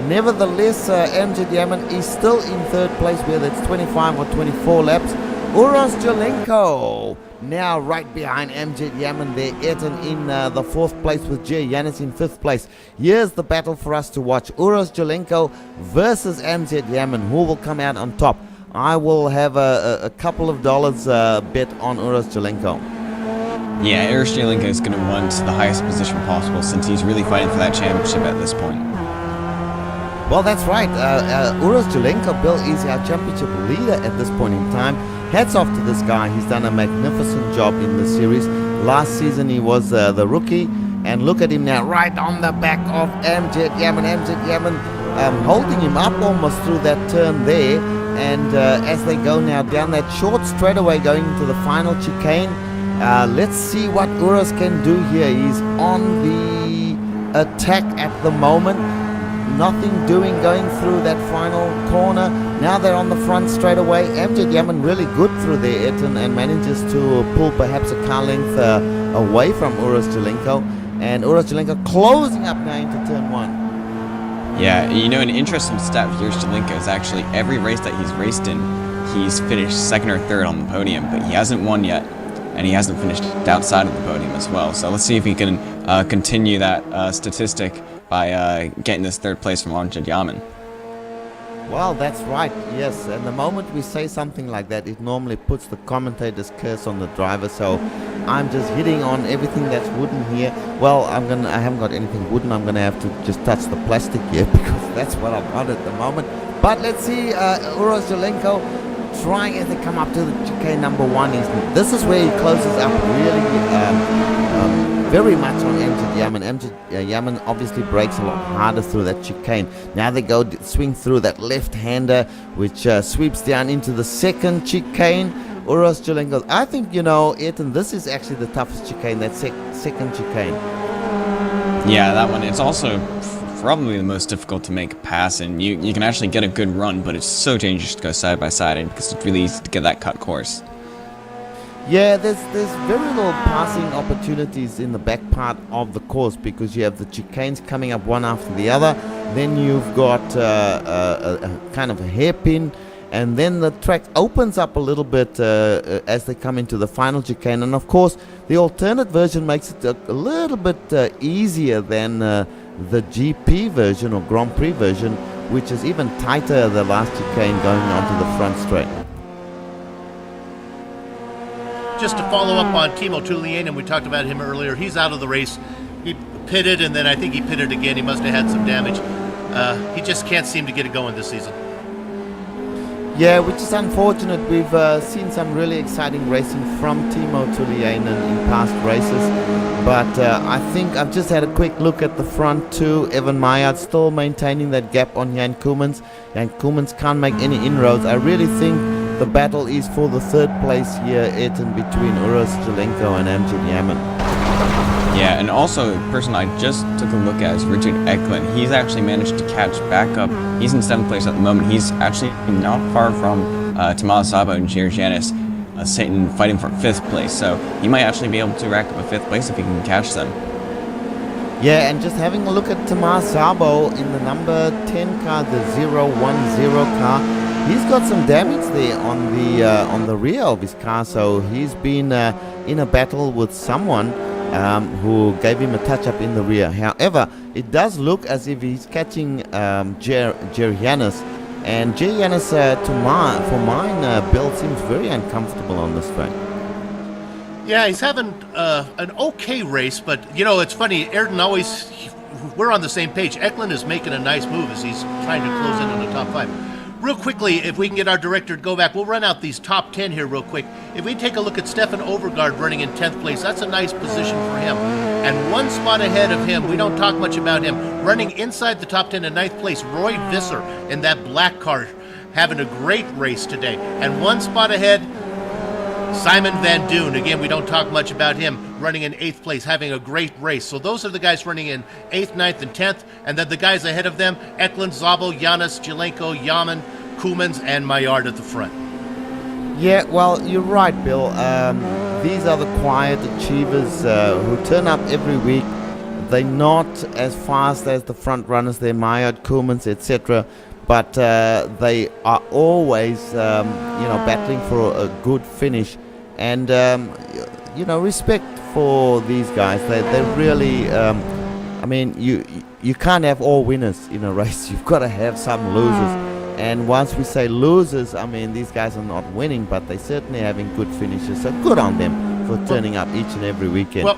Nevertheless, Amjad Yaman is still in third place, whether it's 25 or 24 laps. Uros Jolenko now right behind Amjad Yaman there. Ayrton in the 4th place with Jay Yanis in 5th place. Here's the battle for us to watch. Uros Jolenko versus Amjad Yaman. Who will come out on top? I will have a couple of dollars bet on Uros Jolenko. Yeah, Uros Jolenko is going to want the highest position possible since he's really fighting for that championship at this point. Well, that's right. Uros Jolenko, Bill, is our championship leader at this point in time. Hats off to this guy. He's done a magnificent job in the series. Last season he was the rookie, and look at him now, right on the back of Amjad Yaman. Amjad Yaman holding him up almost through that turn there. And as they go now down that short straightaway going into the final chicane, let's see what Uros can do here. He's on the attack at the moment. Nothing doing going through that final corner. Now they're on the front straight away. Amjad Yaman really good through there, Ayrton, and manages to pull perhaps a car length away from Uros Jolenko. And Uros Jolenko closing up now into turn 1. Yeah, you know, an interesting stat for Uros Jolenko is actually every race that he's raced in, he's finished 2nd or 3rd on the podium, but he hasn't won yet, and he hasn't finished outside of the podium as well. So let's see if he can continue that statistic by getting this 3rd place from Amjad Yaman. Well, that's right, yes. And the moment we say something like that, it normally puts the commentator's curse on the driver. So I'm just hitting on everything that's wooden here. Well, I haven't got anything wooden. I'm gonna have to just touch the plastic here because that's what I've got at the moment. But let's see, Uros Jolenko trying as they come up to the chicane number 1. This is where he closes up really very much on Amjad Yaman. Amjad Yaman obviously breaks a lot harder through that chicane. Now they go swing through that left-hander, which sweeps down into the 2nd chicane. Uros Jolenko, I think, Ayrton, this is actually the toughest chicane, that 2nd chicane. Yeah, that one. It's also probably the most difficult to make a pass, and you can actually get a good run, but it's so dangerous to go side by side, and because it's really easy to get that cut course. Yeah, there's very little passing opportunities in the back part of the course because you have the chicanes coming up one after the other. Then you've got a kind of a hairpin, and then the track opens up a little bit as they come into the final chicane. And of course, the alternate version makes it a little bit easier than the GP version or Grand Prix version, which is even tighter the last chicane going onto the front straight. Just to follow up on Timo Tullian, and we talked about him earlier, he's out of the race. He pitted, and then I think he pitted again. He must have had some damage. He just can't seem to get it going this season. Yeah, which is unfortunate. We've seen some really exciting racing from Timo Tullian in past races. But I think I've just had a quick look at the front too. Evan Maillard still maintaining that gap on Jan Koemans. Jan Koemans can't make any inroads. I really think the battle is for the 3rd place here, Ayrton, between Uros Jolenko and Amjad Yaman. Yeah, and also a person I just took a look at is Richard Eklund. He's actually managed to catch back up. He's in 7th place at the moment. He's actually not far from Tomas Sabo and Jair Janis, Satan fighting for 5th place. So he might actually be able to rack up a 5th place if he can catch them. Yeah, and just having a look at Tomas Sabo in the number 10 car, the 010 car. He's got some damage there on the rear of his car, so he's been in a battle with someone. who gave him a touch-up in the rear. However, it does look as if he's catching Jerry Yanis. And Jerry Yanis, for mine, Bill, seems very uncomfortable on this track. Yeah, he's having an okay race, but, it's funny. Ayrton always... We're on the same page. Eklund is making a nice move as he's trying to close in on the top 5. Real quickly, if we can get our director to go back, we'll run out these top 10 here real quick. If we take a look at Stefan Overgaard running in 10th place, that's a nice position for him. And one spot ahead of him, we don't talk much about him, running inside the top 10 in 9th place, Roy Visser in that black car, having a great race today. And one spot ahead, Simon Van Doon. Again, we don't talk much about him, running in 8th place, having a great race. So those are the guys running in 8th, 9th, and 10th. And then the guys ahead of them, Eklund, Zabel, Yanis, Jelenko, Yaman, Koemans, and Maillard at the front. Yeah, well, you're right, Bill. These are the quiet achievers who turn up every week. They're not as fast as the front runners. They're Maillard, Koemans, etc. But they are always, battling for a good finish. And, respect for these guys. They really, you can't have all winners in a race. You've got to have some losers. And once we say losers, these guys are not winning, but they're certainly having good finishes. So good on them for turning up each and every weekend. Well,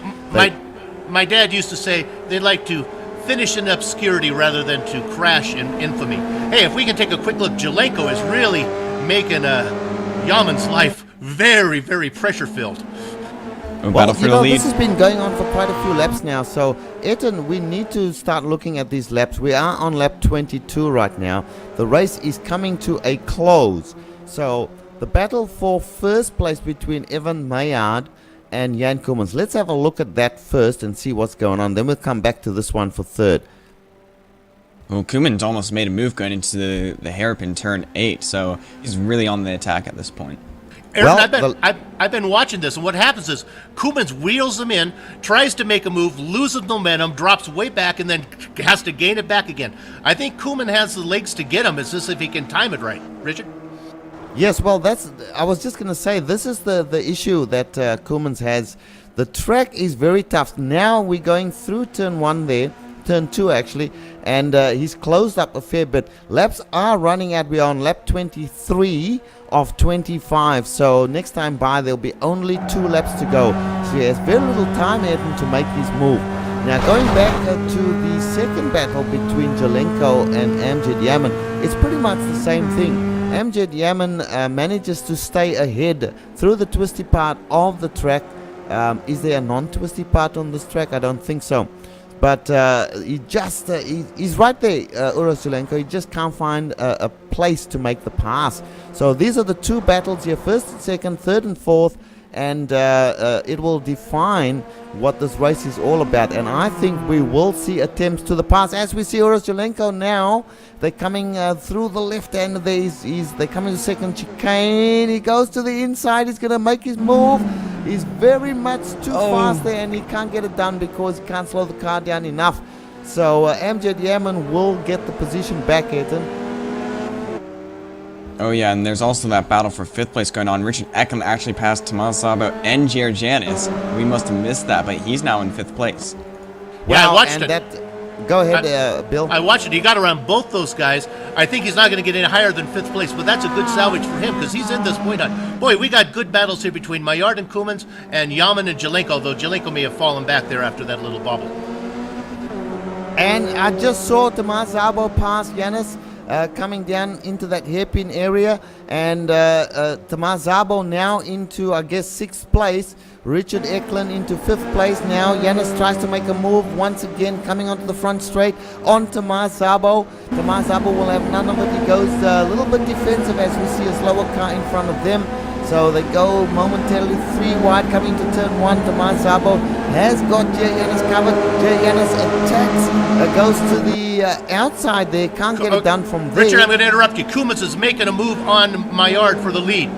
my dad used to say they like to finish in obscurity rather than to crash in infamy. Hey, if we can take a quick look, Jelenko is really making Yaman's life very, very pressure-filled. Well, this has been going on for quite a few laps now. So, Eton, we need to start looking at these laps. We are on lap 22 right now. The race is coming to a close. So, the battle for first place between Evan Maillard and Jan Koemans. Let's have a look at that first and see what's going on. Then we'll come back to this one for third. Well, Koemans almost made a move going into the hairpin turn 8, so he's really on the attack at this point. Aaron, I've been watching this, and what happens is Koemans wheels him in, tries to make a move, loses momentum, drops way back, and then has to gain it back again. I think Koeman has the legs to get him. It's just if he can time it right. Richard? Yes, well, I was just going to say, this is the issue that Koemans has. The track is very tough. Now we're going through turn 1 there, turn 2 actually, and he's closed up a fair bit. Laps are running out. We are on lap 23 of 25, so next time by there'll be only 2 laps to go. So he has very little time Edmund to make his move. Now going back to the second battle between Jelenko and Amjad Yaman, it's pretty much the same thing. Amjad Yaman manages to stay ahead through the twisty part of the track. Is there a non-twisty part on this track? I don't think so. But he's right there, Uros Jelenko. He just can't find a place to make the pass. So these are the 2 battles here, first and second, third and fourth, and it will define what this race is all about. And I think we will see attempts to the pass. As we see Uros Jelenko now, they're coming through the left hand. They're coming to second chicane. He goes to the inside. He's going to make his move. He's very much too fast there, and he can't get it done because he can't slow the car down enough. So Amjad Yaman will get the position back, Eton. Oh yeah, and there's also that battle for 5th place going on. Richard Eklund actually passed Tomas Szabo and Jair Janis. We must have missed that, but he's now in 5th place. Yeah, I watched it. Go ahead, Bill. I watched it. He got around both those guys. I think he's not going to get any higher than 5th place, but that's a good salvage for him because he's in this point on. Boy, we got good battles here between Maillard and Koemans and Yaman and Jelenko, although Jelenko may have fallen back there after that little bobble. And I just saw Tomas Szabo pass Yanis coming down into that hairpin area, and Tomas Szabo now into, I guess, 6th place. Richard Eklund into 5th place now. Yanis tries to make a move once again, coming onto the front straight on Tomas Szabo. Tomas Szabo will have none of it. He goes a little bit defensive as we see a slower car in front of them. So they go momentarily 3 wide coming to turn 1. Tomas Szabo has got Jay Yanis covered. Jay Yanis attacks, goes to the outside there. Can't get it done from there. Richard, I'm going to interrupt you. Koemans is making a move on Maillard for the lead.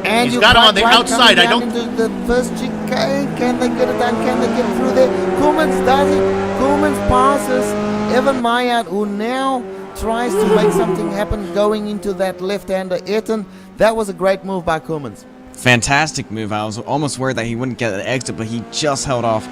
And he's got him on the outside. I don't. Into the first chicane. Can they get it done? Can they get through there? Koemans does it. Koemans passes Evan Maillard, who now tries to make something happen going into that left-hander. Eton, that was a great move by Koemans. Fantastic move. I was almost worried that he wouldn't get an exit, but he just held off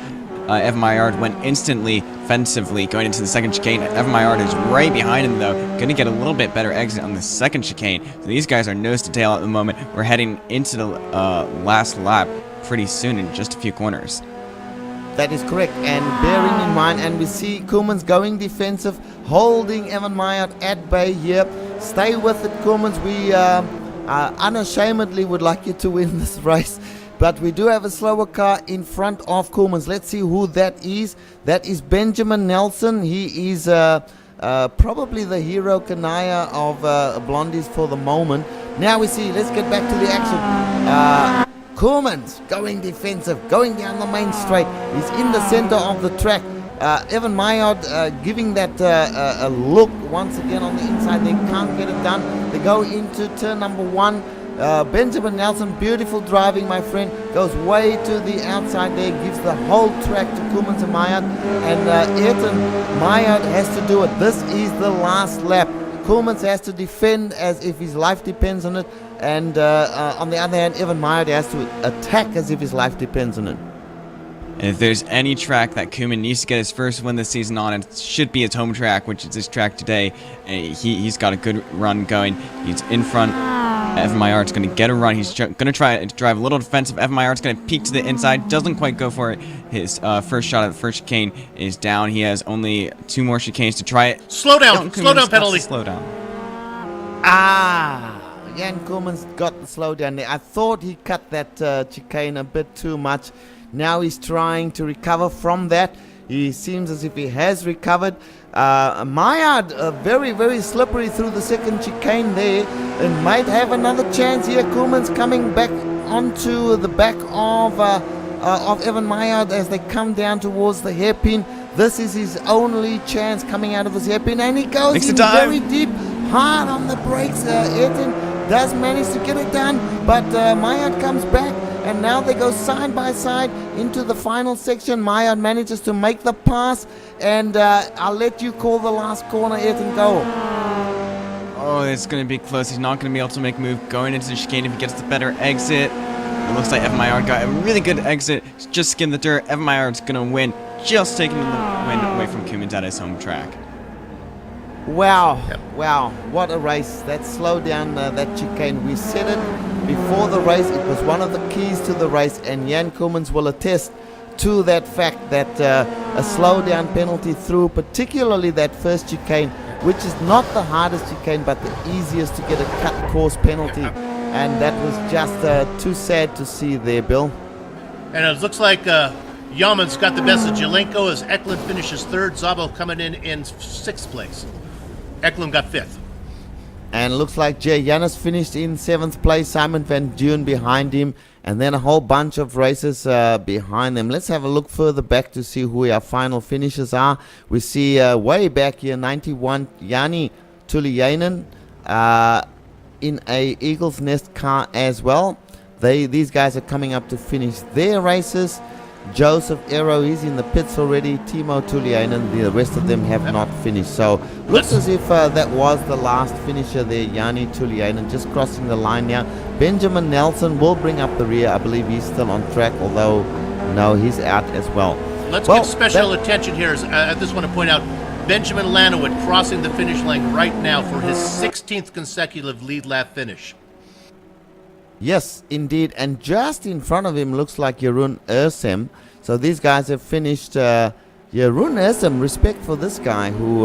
Evan Maillard, went instantly offensively going into the second chicane. Evan Maillard is right behind him, though, going to get a little bit better exit on the second chicane. So these guys are nose to tail at the moment. We're heading into the last lap pretty soon in just a few corners. That is correct, and bearing in mind, and we see Koemans going defensive, holding Evan Maillard at bay here. Stay with it, Koemans. We unashamedly would like you to win this race, but we do have a slower car in front of Koemans. Let's see who that is. That is Benjamin Nelson. He is probably the hero Kanaya of Blondies for the moment. Now we see, let's get back to the action. Koemans going defensive, going down the main straight. He's in the center of the track. Evan Maillard giving that a look once again on the inside. They can't get it done. They go into turn number 1. Benjamin Nelson, beautiful driving, my friend, goes way to the outside there, gives the whole track to Koemans and Maillard, and Ayrton Maillard has to do it. This is the last lap. Koemans has to defend as if his life depends on it, and on the other hand, Evan Maillard has to attack as if his life depends on it. And if there's any track that Koeman needs to get his first win this season on, it should be his home track, which is this track today. He's got a good run going. He's in front. Evan Maillard's going to get a run. He's going to try to drive a little defensive. Evan Maillard's going to peek to the inside. Doesn't quite go for it. His first shot at the first chicane is down. He has only 2 more chicanes to try it. Slow down. Slow down penalty. Slow down. Jan Koemans got the slowdown there. I thought he cut that chicane a bit too much. Now he's trying to recover from that. He seems as if he has recovered. Maillard very, very slippery through the second chicane there, and might have another chance here. Koemans coming back onto the back of Evan Maillard as they come down towards the hairpin. This is his only chance coming out of his hairpin, and he goes in very deep, hard on the brakes. Ayrton does manage to get it done, but Maillard comes back. And now they go side by side into the final section. Maillard manages to make the pass, and I'll let you call the last corner, Ayrton, go. Oh, it's going to be close. He's not going to be able to make a move going into the chicane if he gets the better exit. It looks like Evan Maillard got a really good exit. Just skimmed the dirt. Evan Maillard's going to win, just taking the win away from Koemans at his home track. Wow, wow, what a race. That slowed down that chicane. We said it before the race. It was one of the keys to the race, and Jan Koemans will attest to that fact that a slowdown penalty through particularly that first chicane, which is not the hardest chicane but the easiest to get a cut course penalty, and that was just too sad to see there, Bill. And it looks like Yeoman's got the best of Jelenko as Eklund finishes 3rd, Zabel coming in 6th place. Eklund got 5th. And looks like Jay Janus finished in 7th place, Simon Van Duyn behind him, and then a whole bunch of races behind them. Let's have a look further back to see who our final finishers are. We see way back here, 91, Jani Tuliainen in a Eagle's Nest car as well. These guys are coming up to finish their races. Joseph Aero is in the pits already. Timo Tuliainen, the rest of them have not finished. So looks as if that was the last finisher there, Jani Tuliainen, just crossing the line now. Benjamin Nelson will bring up the rear. I believe he's still on track, although no, he's out as well. Let's get special attention here. I just want to point out Benjamin Lanowit crossing the finish line right now for his 16th consecutive lead lap finish. Yes, indeed. And just in front of him looks like Jeroen Ersem. So these guys have finished. Jeroen Ersem, respect for this guy who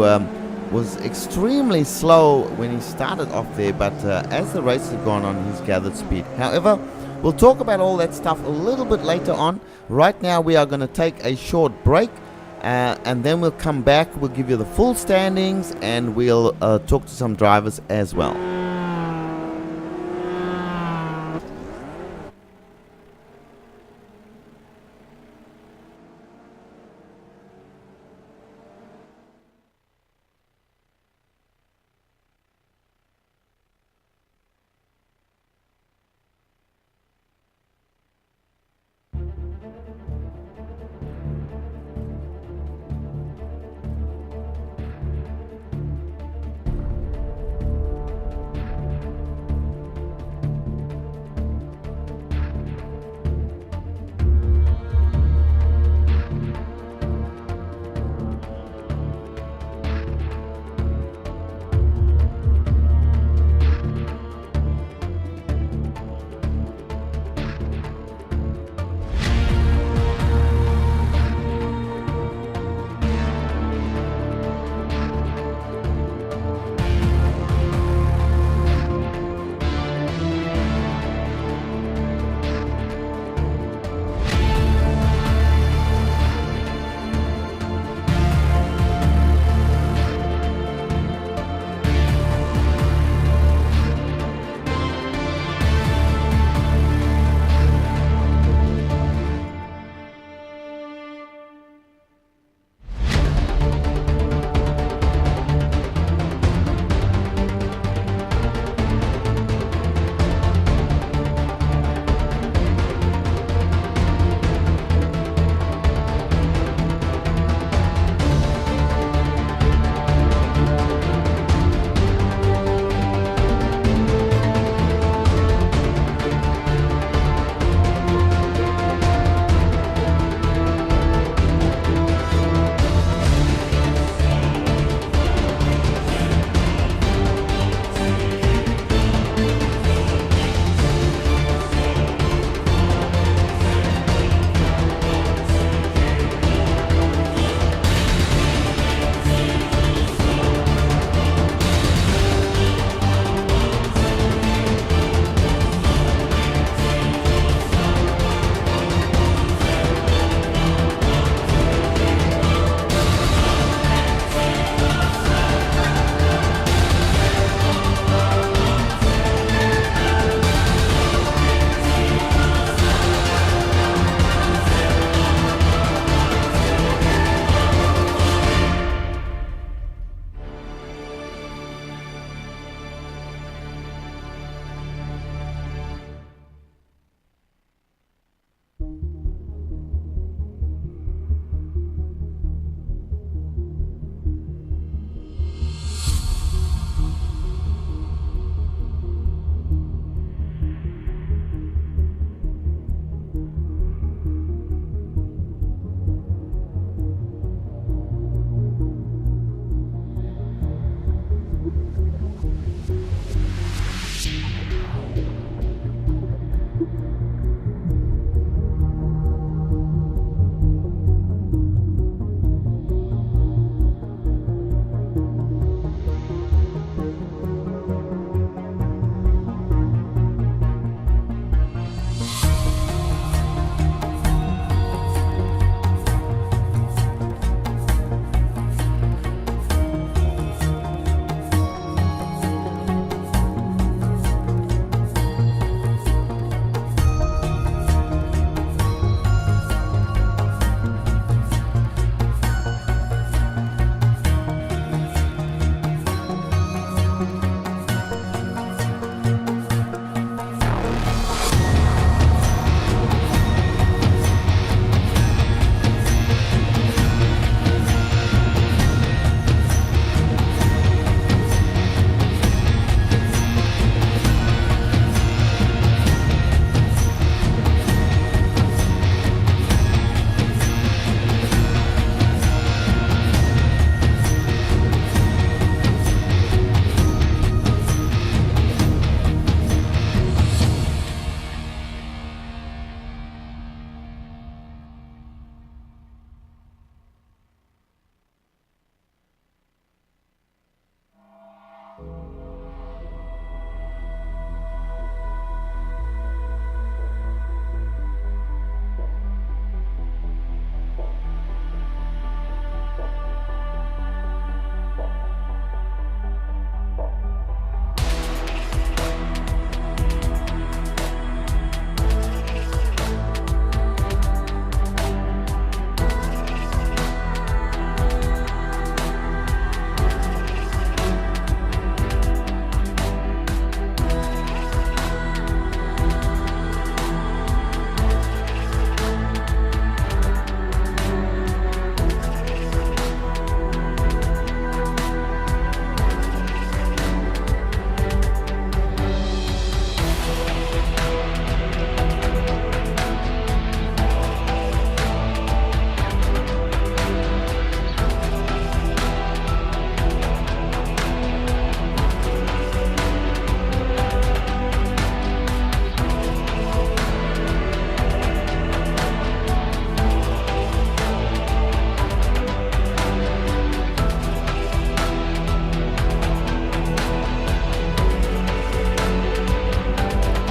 was extremely slow when he started off there. But as the race has gone on, he's gathered speed. However, we'll talk about all that stuff a little bit later on. Right now, we are going to take a short break. And then we'll come back. We'll give you the full standings. And we'll talk to some drivers as well.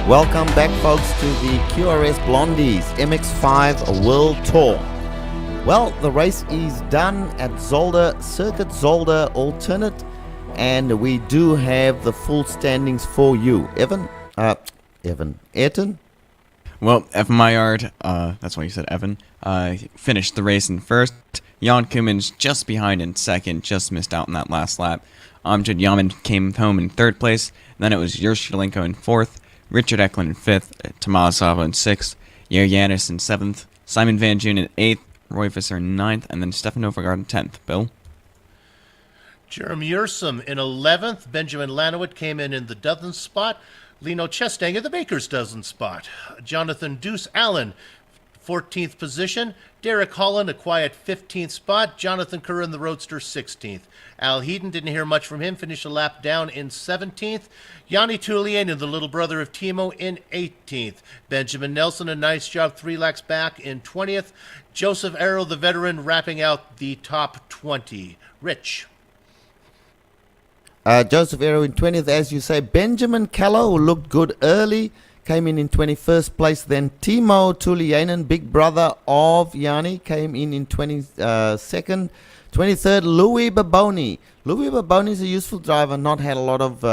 Welcome back, folks, to the QRS Blondies MX-5 World Tour. Well, the race is done at Zolder, Circuit Zolder Alternate, and we do have the full standings for you. Ayrton? Well, Evan Maillard, that's why you said Evan, finished the race in first. Jan Koemans just behind in second, just missed out on that last lap. Amjad Yaman came home in third place. Then it was Jurz Shalenko in fourth, Richard Eklund in fifth, Tomas Sava in sixth, Yair Yanis in seventh, Simon Van Joon in eighth, Roy Visser in ninth, and then Stefan Overgaard in 10th. Bill? Jeremy Ursum in 11th. Benjamin Lanowit came in the dozenth spot. Lino Chestang in the baker's dozen spot. Jonathan Deuce Allen, 14th position. Derek Holland, a quiet 15th spot. Jonathan Kerr in the Roadster, 16th. Al Heaton, didn't hear much from him, finished a lap down in 17th. Yanni Tullian, the little brother of Timo, in 18th. Benjamin Nelson, a nice job, 3 laps back, in 20th. Joseph Arrow, the veteran, wrapping out the top 20. Rich. Joseph Arrow in 20th, as you say. Benjamin Callow, who looked good early, came in 21st place. Then Timo Tullianen, big brother of Yanni, came in 22nd. 23rd, Louis Baboni. Louis Baboni is a useful driver, not had a lot of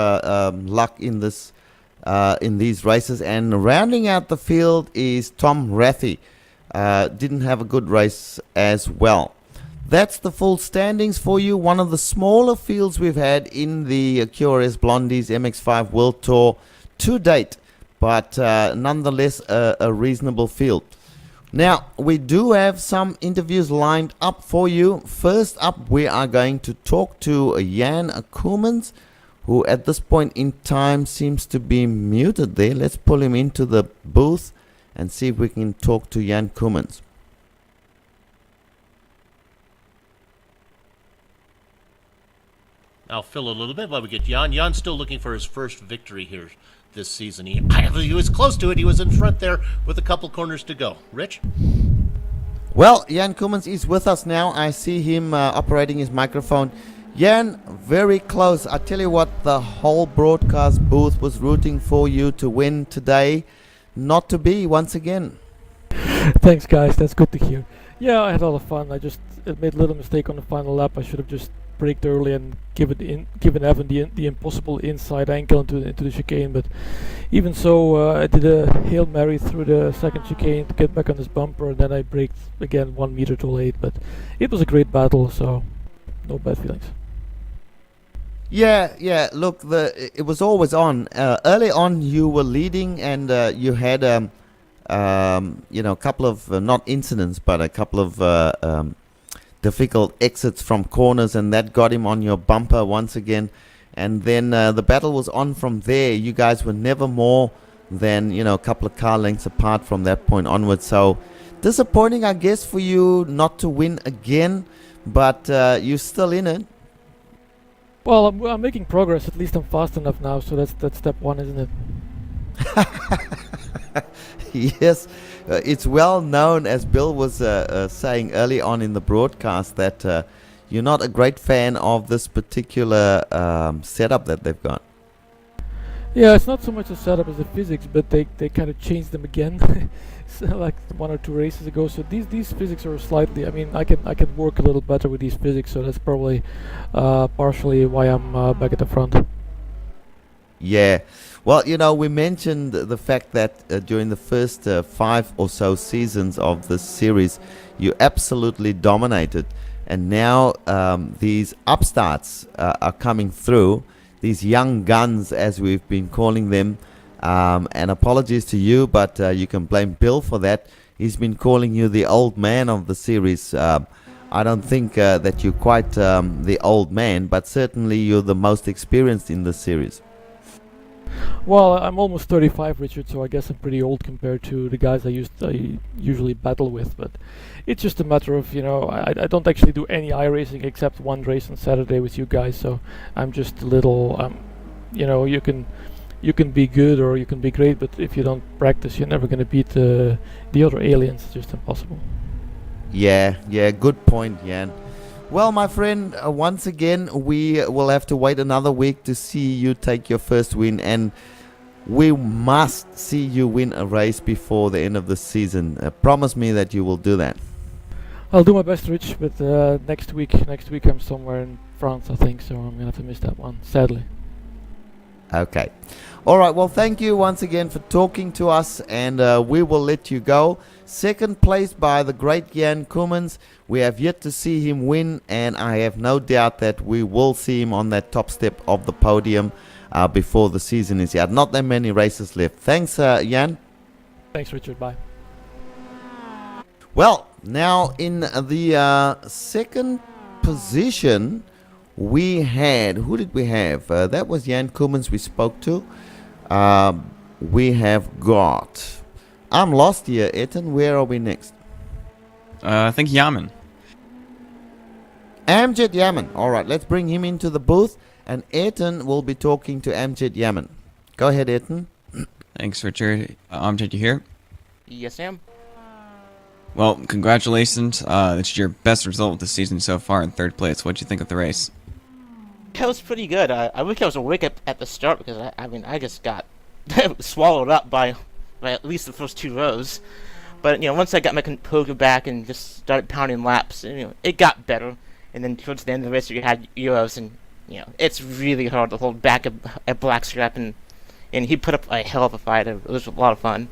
luck in these races. And rounding out the field is Tom Raffy. Didn't have a good race as well. That's the full standings for you. One of the smaller fields we've had in the QRS Blondies MX-5 World Tour to date, but nonetheless a reasonable field. Now, we do have some interviews lined up for you. First up, we are going to talk to Jan Koemans, who at this point in time seems to be muted there. Let's pull him into the booth and see if we can talk to Jan Koemans. I'll fill a little bit while we get Jan. Jan's still looking for his first victory here this season. He was close to it. He was in front there with a couple corners to go. Rich? Well, Jan Koemans is with us now. I see him operating his microphone. Jan, very close. I tell you what, the whole broadcast booth was rooting for you to win today. Not to be once again. Thanks, guys. That's good to hear. Yeah, I had a lot of fun. I just made a little mistake on the final lap. I should have just braked early and given Evan the impossible inside ankle into the chicane. But even so, I did a Hail Mary through the second chicane to get back on this bumper, and then I braked again 1 meter too late. But it was a great battle, so no bad feelings. Yeah. Look, it was always on. Early on, you were leading, and you had a couple of not incidents, but a couple of difficult exits from corners, and that got him on your bumper once again. And then the battle was on from there. You guys were never more than a couple of car lengths apart from that point onwards. So disappointing, I guess, for you not to win again, but you're still in it. Well, I'm making progress. At least I'm fast enough now, so that's step one, isn't it? Yes, it's well known, as Bill was saying early on in the broadcast, that you're not a great fan of this particular setup that they've got. Yeah, it's not so much the setup as the physics, but they kind of changed them again, so like 1 or 2 races ago. So these physics are slightly. I mean, I can work a little better with these physics, so that's probably partially why I'm back at the front. Yeah. Well, we mentioned the fact that during the first 5 or so seasons of this series, you absolutely dominated. And now these upstarts are coming through, these young guns, as we've been calling them. And apologies to you, but you can blame Bill for that. He's been calling you the old man of the series. I don't think that you're quite the old man, but certainly you're the most experienced in the series. Well, I'm almost 35, Richard, so I guess I'm pretty old compared to the guys I usually battle with. But it's just a matter of, I don't actually do any iRacing except one race on Saturday with you guys. So I'm just a little, you can be good or you can be great, but if you don't practice, you're never going to beat the other aliens. It's just impossible. Yeah, good point, Jan. Well, my friend, once again, we will have to wait another week to see you take your first win. And we must see you win a race before the end of the season. Promise me that you will do that. I'll do my best, Rich, but next week I'm somewhere in France, I think, so I'm gonna have to miss that one, sadly. Okay. All right. Well, thank you once again for talking to us, and we will let you go. Second place by the great Jan Koemans. We have yet to see him win, and I have no doubt that we will see him on that top step of the podium before the season is out. Not that many races left. Thanks, Jan. Thanks, Richard. Bye. Well, now in the second position, we had, who did we have? That was Jan Koemans we spoke to. We have got, I'm lost here, Etten. Where are we next? I think Yaman. Amjad Yaman. All right, let's bring him into the booth, and Etten will be talking to Amjad Yaman. Go ahead, Etten. Thanks, Richard. Amjad, you here? Yes, Sam. Well, congratulations. It's your best result of the season so far in third place. What'd you think of the race? That was pretty good. I wish I was awake at the start because I just got swallowed up by at least the first 2 rows. But once I got my composure back and just started pounding laps, it got better. And then towards the end of the race, you had Euros, and it's really hard to hold back a black strap, and he put up a hell of a fight. It was a lot of fun.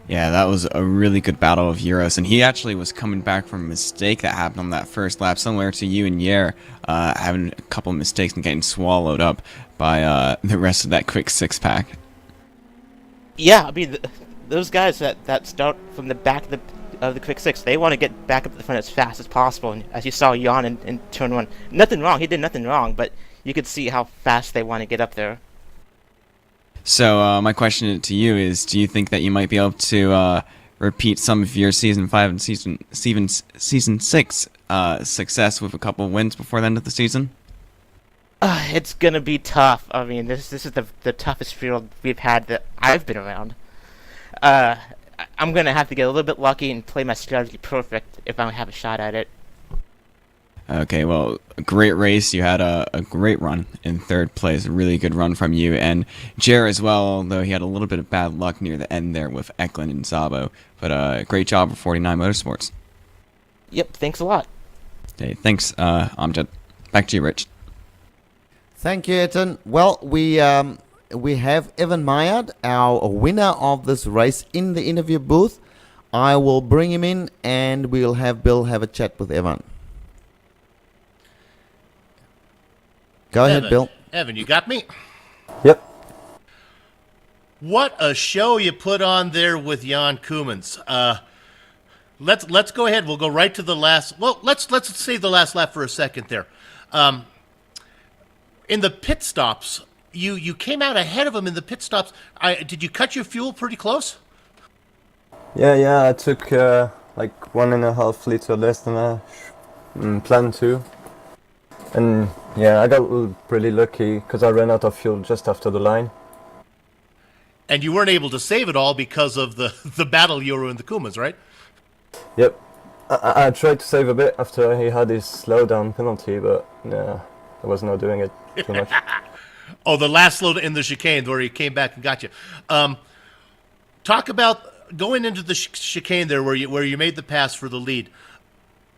Yeah, that was a really good battle of Euros, and he actually was coming back from a mistake that happened on that first lap, similar to you and Yer, having a couple of mistakes and getting swallowed up by the rest of that quick six-pack. Yeah, I mean, those guys that start from the back of the quick six, they want to get back up to the front as fast as possible. And as you saw Jan in turn 1, nothing wrong. He did nothing wrong, but you could see how fast they want to get up there. So my question to you is, do you think that you might be able to repeat some of your Season 5 and Season 6 success with a couple of wins before the end of the season? It's going to be tough. I mean, this is the toughest field we've had that I've been around. I'm going to have to get a little bit lucky and play my strategy perfect if I have a shot at it. Okay, well, a great race. You had a great run in third place. A really good run from you. And Jer as well, although he had a little bit of bad luck near the end there with Eklund and Szabo. But great job for 49 Motorsports. Yep, thanks a lot. Okay, thanks, Amjad. Back to you, Rich. Thank you, Etten. Well, we have Evan Mayard, our winner of this race, in the interview booth. I will bring him in, and we'll have Bill have a chat with Evan. Go ahead, Bill. Evan, you got me? Yep. What a show you put on there with Jan Koemans. Let's go ahead. We'll go right to the last. Well, let's save the last lap for a second there. In the pit stops, you came out ahead of him in the pit stops. Did you cut your fuel pretty close? Yeah. I took like 1.5 liter less than I planned to. And yeah, I got pretty lucky because I ran out of fuel just after the line. And you weren't able to save it all because of the battle you were in the Koemans, right? Yep. I tried to save a bit after he had his slowdown penalty, but yeah, I was not doing it too much. Oh, the last load in the chicane where he came back and got you. Talk about going into the chicane there where you made the pass for the lead.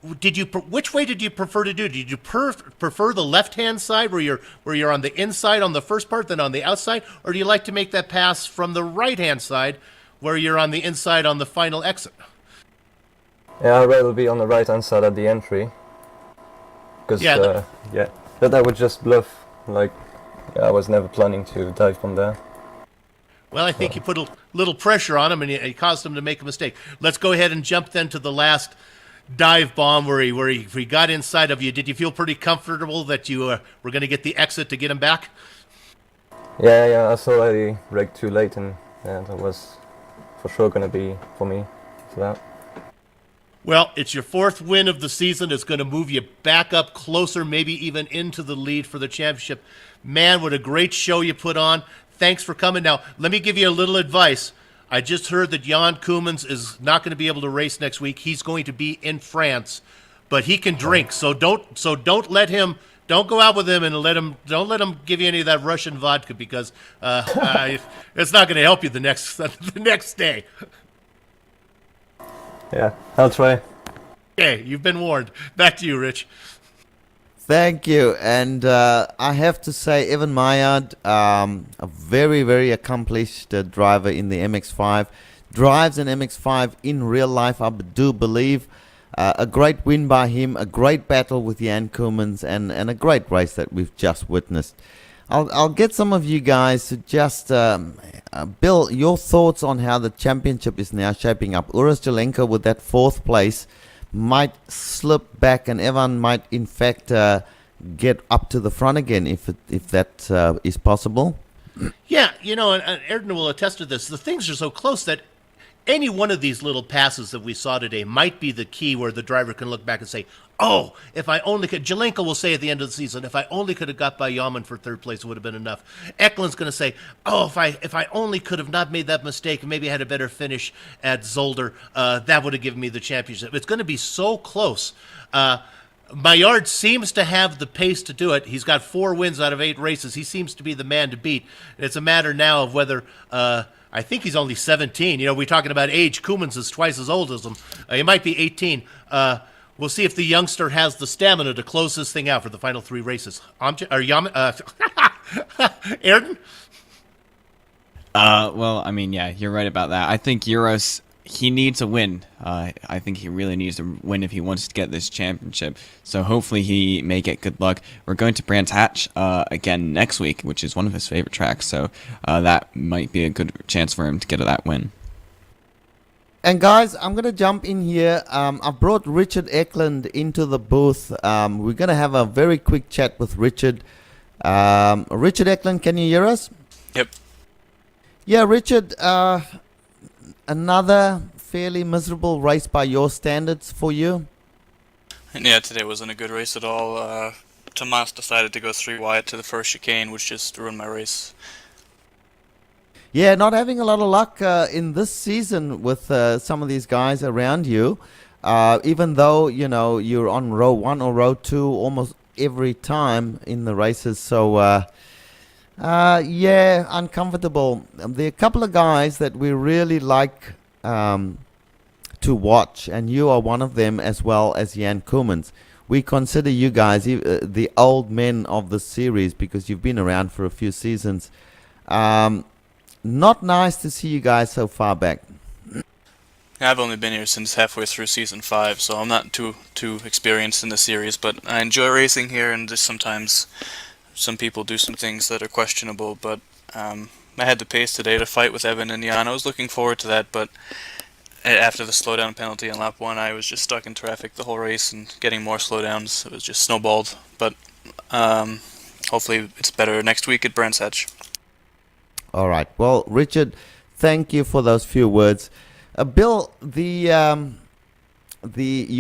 Which way did you prefer to do? Did you prefer the left-hand side where you're on the inside on the first part, then on the outside, or do you like to make that pass from the right-hand side where you're on the inside on the final exit? Yeah, I'd rather be on the right-hand side at the entry. Because that I would just bluff. Like, I was never planning to dive from there. Well, I think you put a little pressure on him and you caused him to make a mistake. Let's go ahead and jump then to the last dive bomb where he got inside of you. Did you feel pretty comfortable that you were going to get the exit to get him back? Yeah, I saw that he wrecked too late, and that was for sure going to be for me for that. Well, it's your 4th win of the season. It's going to move you back up closer, maybe even into the lead for the championship. Man, what a great show you put on. Thanks for coming. Now, let me give you a little advice. I just heard that Jan Koemans is not going to be able to race next week. He's going to be in France, but he can drink. So don't let him don't go out with him and don't let him give you any of that Russian vodka because it's not going to help you the next day. Yeah, I'll try. Okay, you've been warned. Back to you, Rich. Thank you. And I have to say, Evan Maillard, a very, very accomplished driver in the MX-5, drives an MX-5 in real life, I do believe. A great win by him, a great battle with Jan Koemans, and a great race that we've just witnessed. I'll get some of you guys to just, Bill, your thoughts on how the championship is now shaping up. Uras Jelenko with that 4th place might slip back, and Evan might in fact get up to the front again if that is possible. Yeah, and Ayrton will attest to this. The things are so close that any one of these little passes that we saw today might be the key where the driver can look back and say, oh, if I only could, Jelenko will say at the end of the season, if I only could have got by Yaman for 3rd place, it would have been enough. Eklund's going to say, oh, if I only could have not made that mistake and maybe had a better finish at Zolder, that would have given me the championship. It's going to be so close. Maillard seems to have the pace to do it. He's got 4 wins out of 8 races. He seems to be the man to beat. It's a matter now of whether I think he's only 17. We're talking about age. Koemans is twice as old as him. He might be 18. We'll see if the youngster has the stamina to close this thing out for the final 3 races. Ayrton? Well, I mean, yeah, you're right about that. I think Uras, he needs a win. I think he really needs to win if he wants to get this championship. So hopefully he may get good luck. We're going to Brands Hatch again next week, which is one of his favorite tracks. So that might be a good chance for him to get that win. And guys, I'm going to jump in here. I've brought Richard Eklund into the booth. We're going to have a very quick chat with Richard. Richard Eklund, can you hear us? Yep. Yeah, Richard, another fairly miserable race by your standards for you? And yeah, today wasn't a good race at all. Tomas decided to go 3 wide to the first chicane, which just ruined my race. Yeah, not having a lot of luck in this season with some of these guys around you. Even though, you're on row 1 or row 2 almost every time in the races. So, yeah, uncomfortable. There are a couple of guys that we really like to watch, and you are one of them, as well as Jan Koemans. We consider you guys the old men of the series because you've been around for a few seasons. Not nice to see you guys so far back. I've only been here since halfway through season 5, so I'm not too experienced in the series, but I enjoy racing here, and just sometimes some people do some things that are questionable, but I had the pace today to fight with Evan and Jan. I was looking forward to that, but after the slowdown penalty on lap 1, I was just stuck in traffic the whole race and getting more slowdowns. It was just snowballed, but hopefully it's better next week at Brands Hatch. All right. Well, Richard, thank you for those few words. Bill, you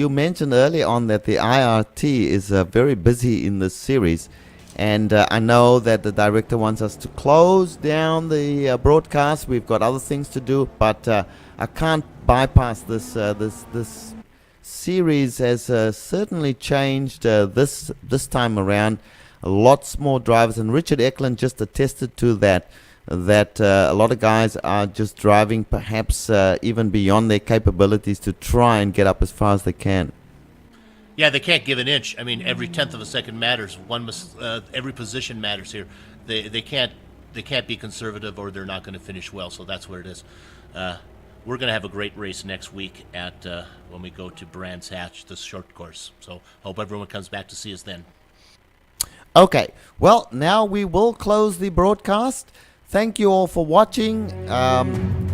mentioned earlier on that the IRT is very busy in this series, and I know that the director wants us to close down the broadcast. We've got other things to do, but I can't bypass this. This series has certainly changed this time around. Lots more drivers, and Richard Eklund just attested to that. That a lot of guys are just driving perhaps even beyond their capabilities to try and get up as far as they can. Yeah, they can't give an inch. I mean, every 1/10 of a second matters. Every position matters here. They can't be conservative, or they're not going to finish well. So that's what it is. We're going to have a great race next week at when we go to Brands Hatch, the short course. So hope everyone comes back to see us then. Okay, well, now we will close the broadcast. Thank you all for watching.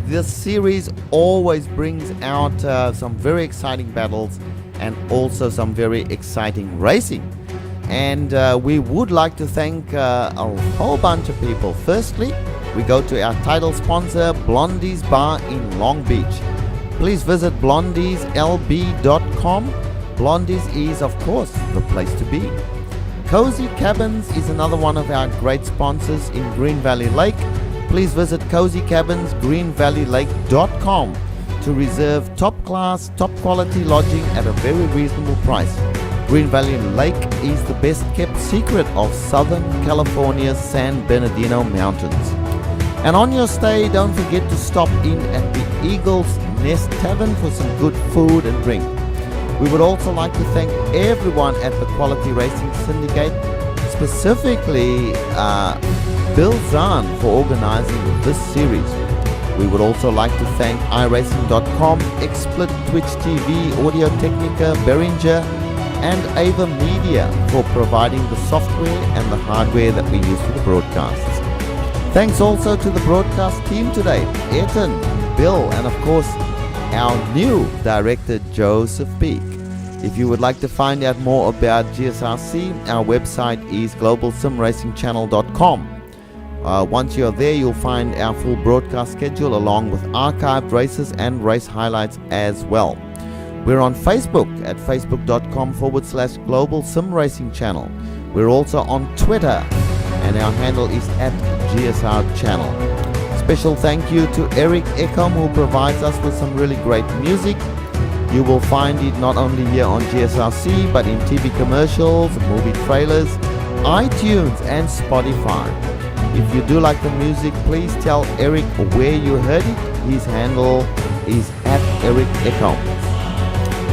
This series always brings out some very exciting battles and also some very exciting racing. And we would like to thank a whole bunch of people. Firstly, we go to our title sponsor, Blondies Bar in Long Beach. Please visit blondieslb.com. Blondies is, of course, the place to be. Cozy Cabins is another one of our great sponsors in Green Valley Lake. Please visit cozycabinsgreenvalleylake.com to reserve top class, top quality lodging at a very reasonable price. Green Valley Lake is the best kept secret of Southern California's San Bernardino Mountains. And on your stay, don't forget to stop in at the Eagle's Nest Tavern for some good food and drink. We would also like to thank everyone at the Quality Racing Syndicate, specifically Bill Zahn for organizing this series. We would also like to thank iRacing.com, XSplit, Twitch TV, Audio Technica, Behringer, and Ava Media for providing the software and the hardware that we use for the broadcasts. Thanks also to the broadcast team today, Etan, Bill, and of course, our new director, Joseph Peak. If you would like to find out more about GSRC, our website is globalsimracingchannel.com. Once you're there, you'll find our full broadcast schedule along with archived races and race highlights as well. We're on Facebook at facebook.com/Global Sim Racing Channel. We're also on Twitter, and our handle is at GSR Channel. Special thank you to Eric Eckham, who provides us with some really great music. You will find it not only here on GSRC, but in TV commercials, movie trailers, iTunes, and Spotify. If you do like the music, please tell Eric where you heard it. His handle is at Eric Eckham.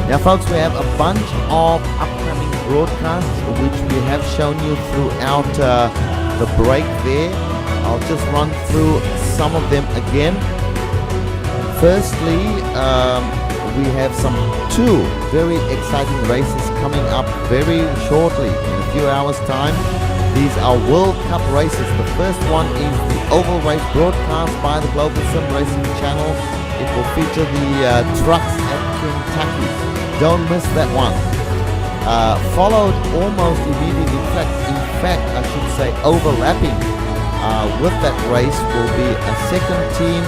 Now folks, we have a bunch of upcoming broadcasts which we have shown you throughout the break there. I'll just run through some of them again. Firstly, we have two very exciting races coming up very shortly, in a few hours time. These are World Cup races. The first one is the Oval Race broadcast by the Global Sim Racing Channel. It will feature the trucks at Kentucky. Don't miss that one. Followed almost immediately, in fact I should say overlapping with that race will be a second team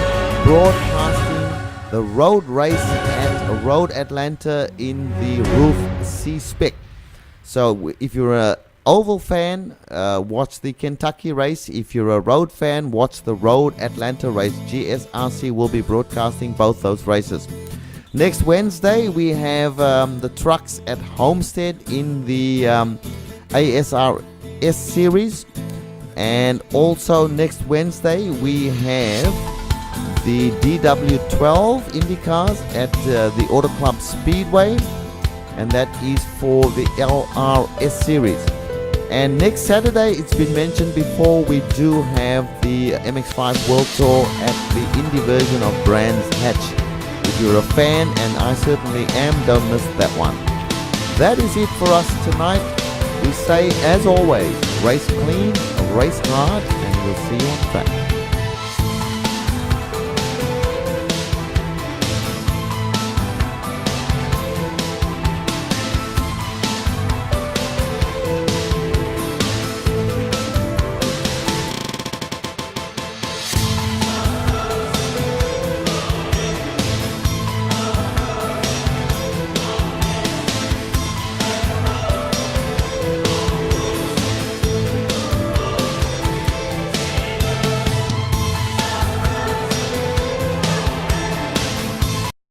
broadcasting the road race at Road Atlanta in the Roof C-Spec. So if you're a Oval fan, watch the Kentucky race. If you're a road fan, watch the Road Atlanta race. GSRC will be broadcasting both those races. Next Wednesday, we have the trucks at Homestead in the ASRS series. And also next Wednesday, we have the DW12 IndyCars at the Auto Club Speedway. And that is for the LRS series. And next Saturday, it's been mentioned before, we do have the MX-5 World Tour at the Indy version of Brands Hatch. If you're a fan, and I certainly am, don't miss that one. That is it for us tonight. We say, as always, race clean, race hard, and we'll see you on track.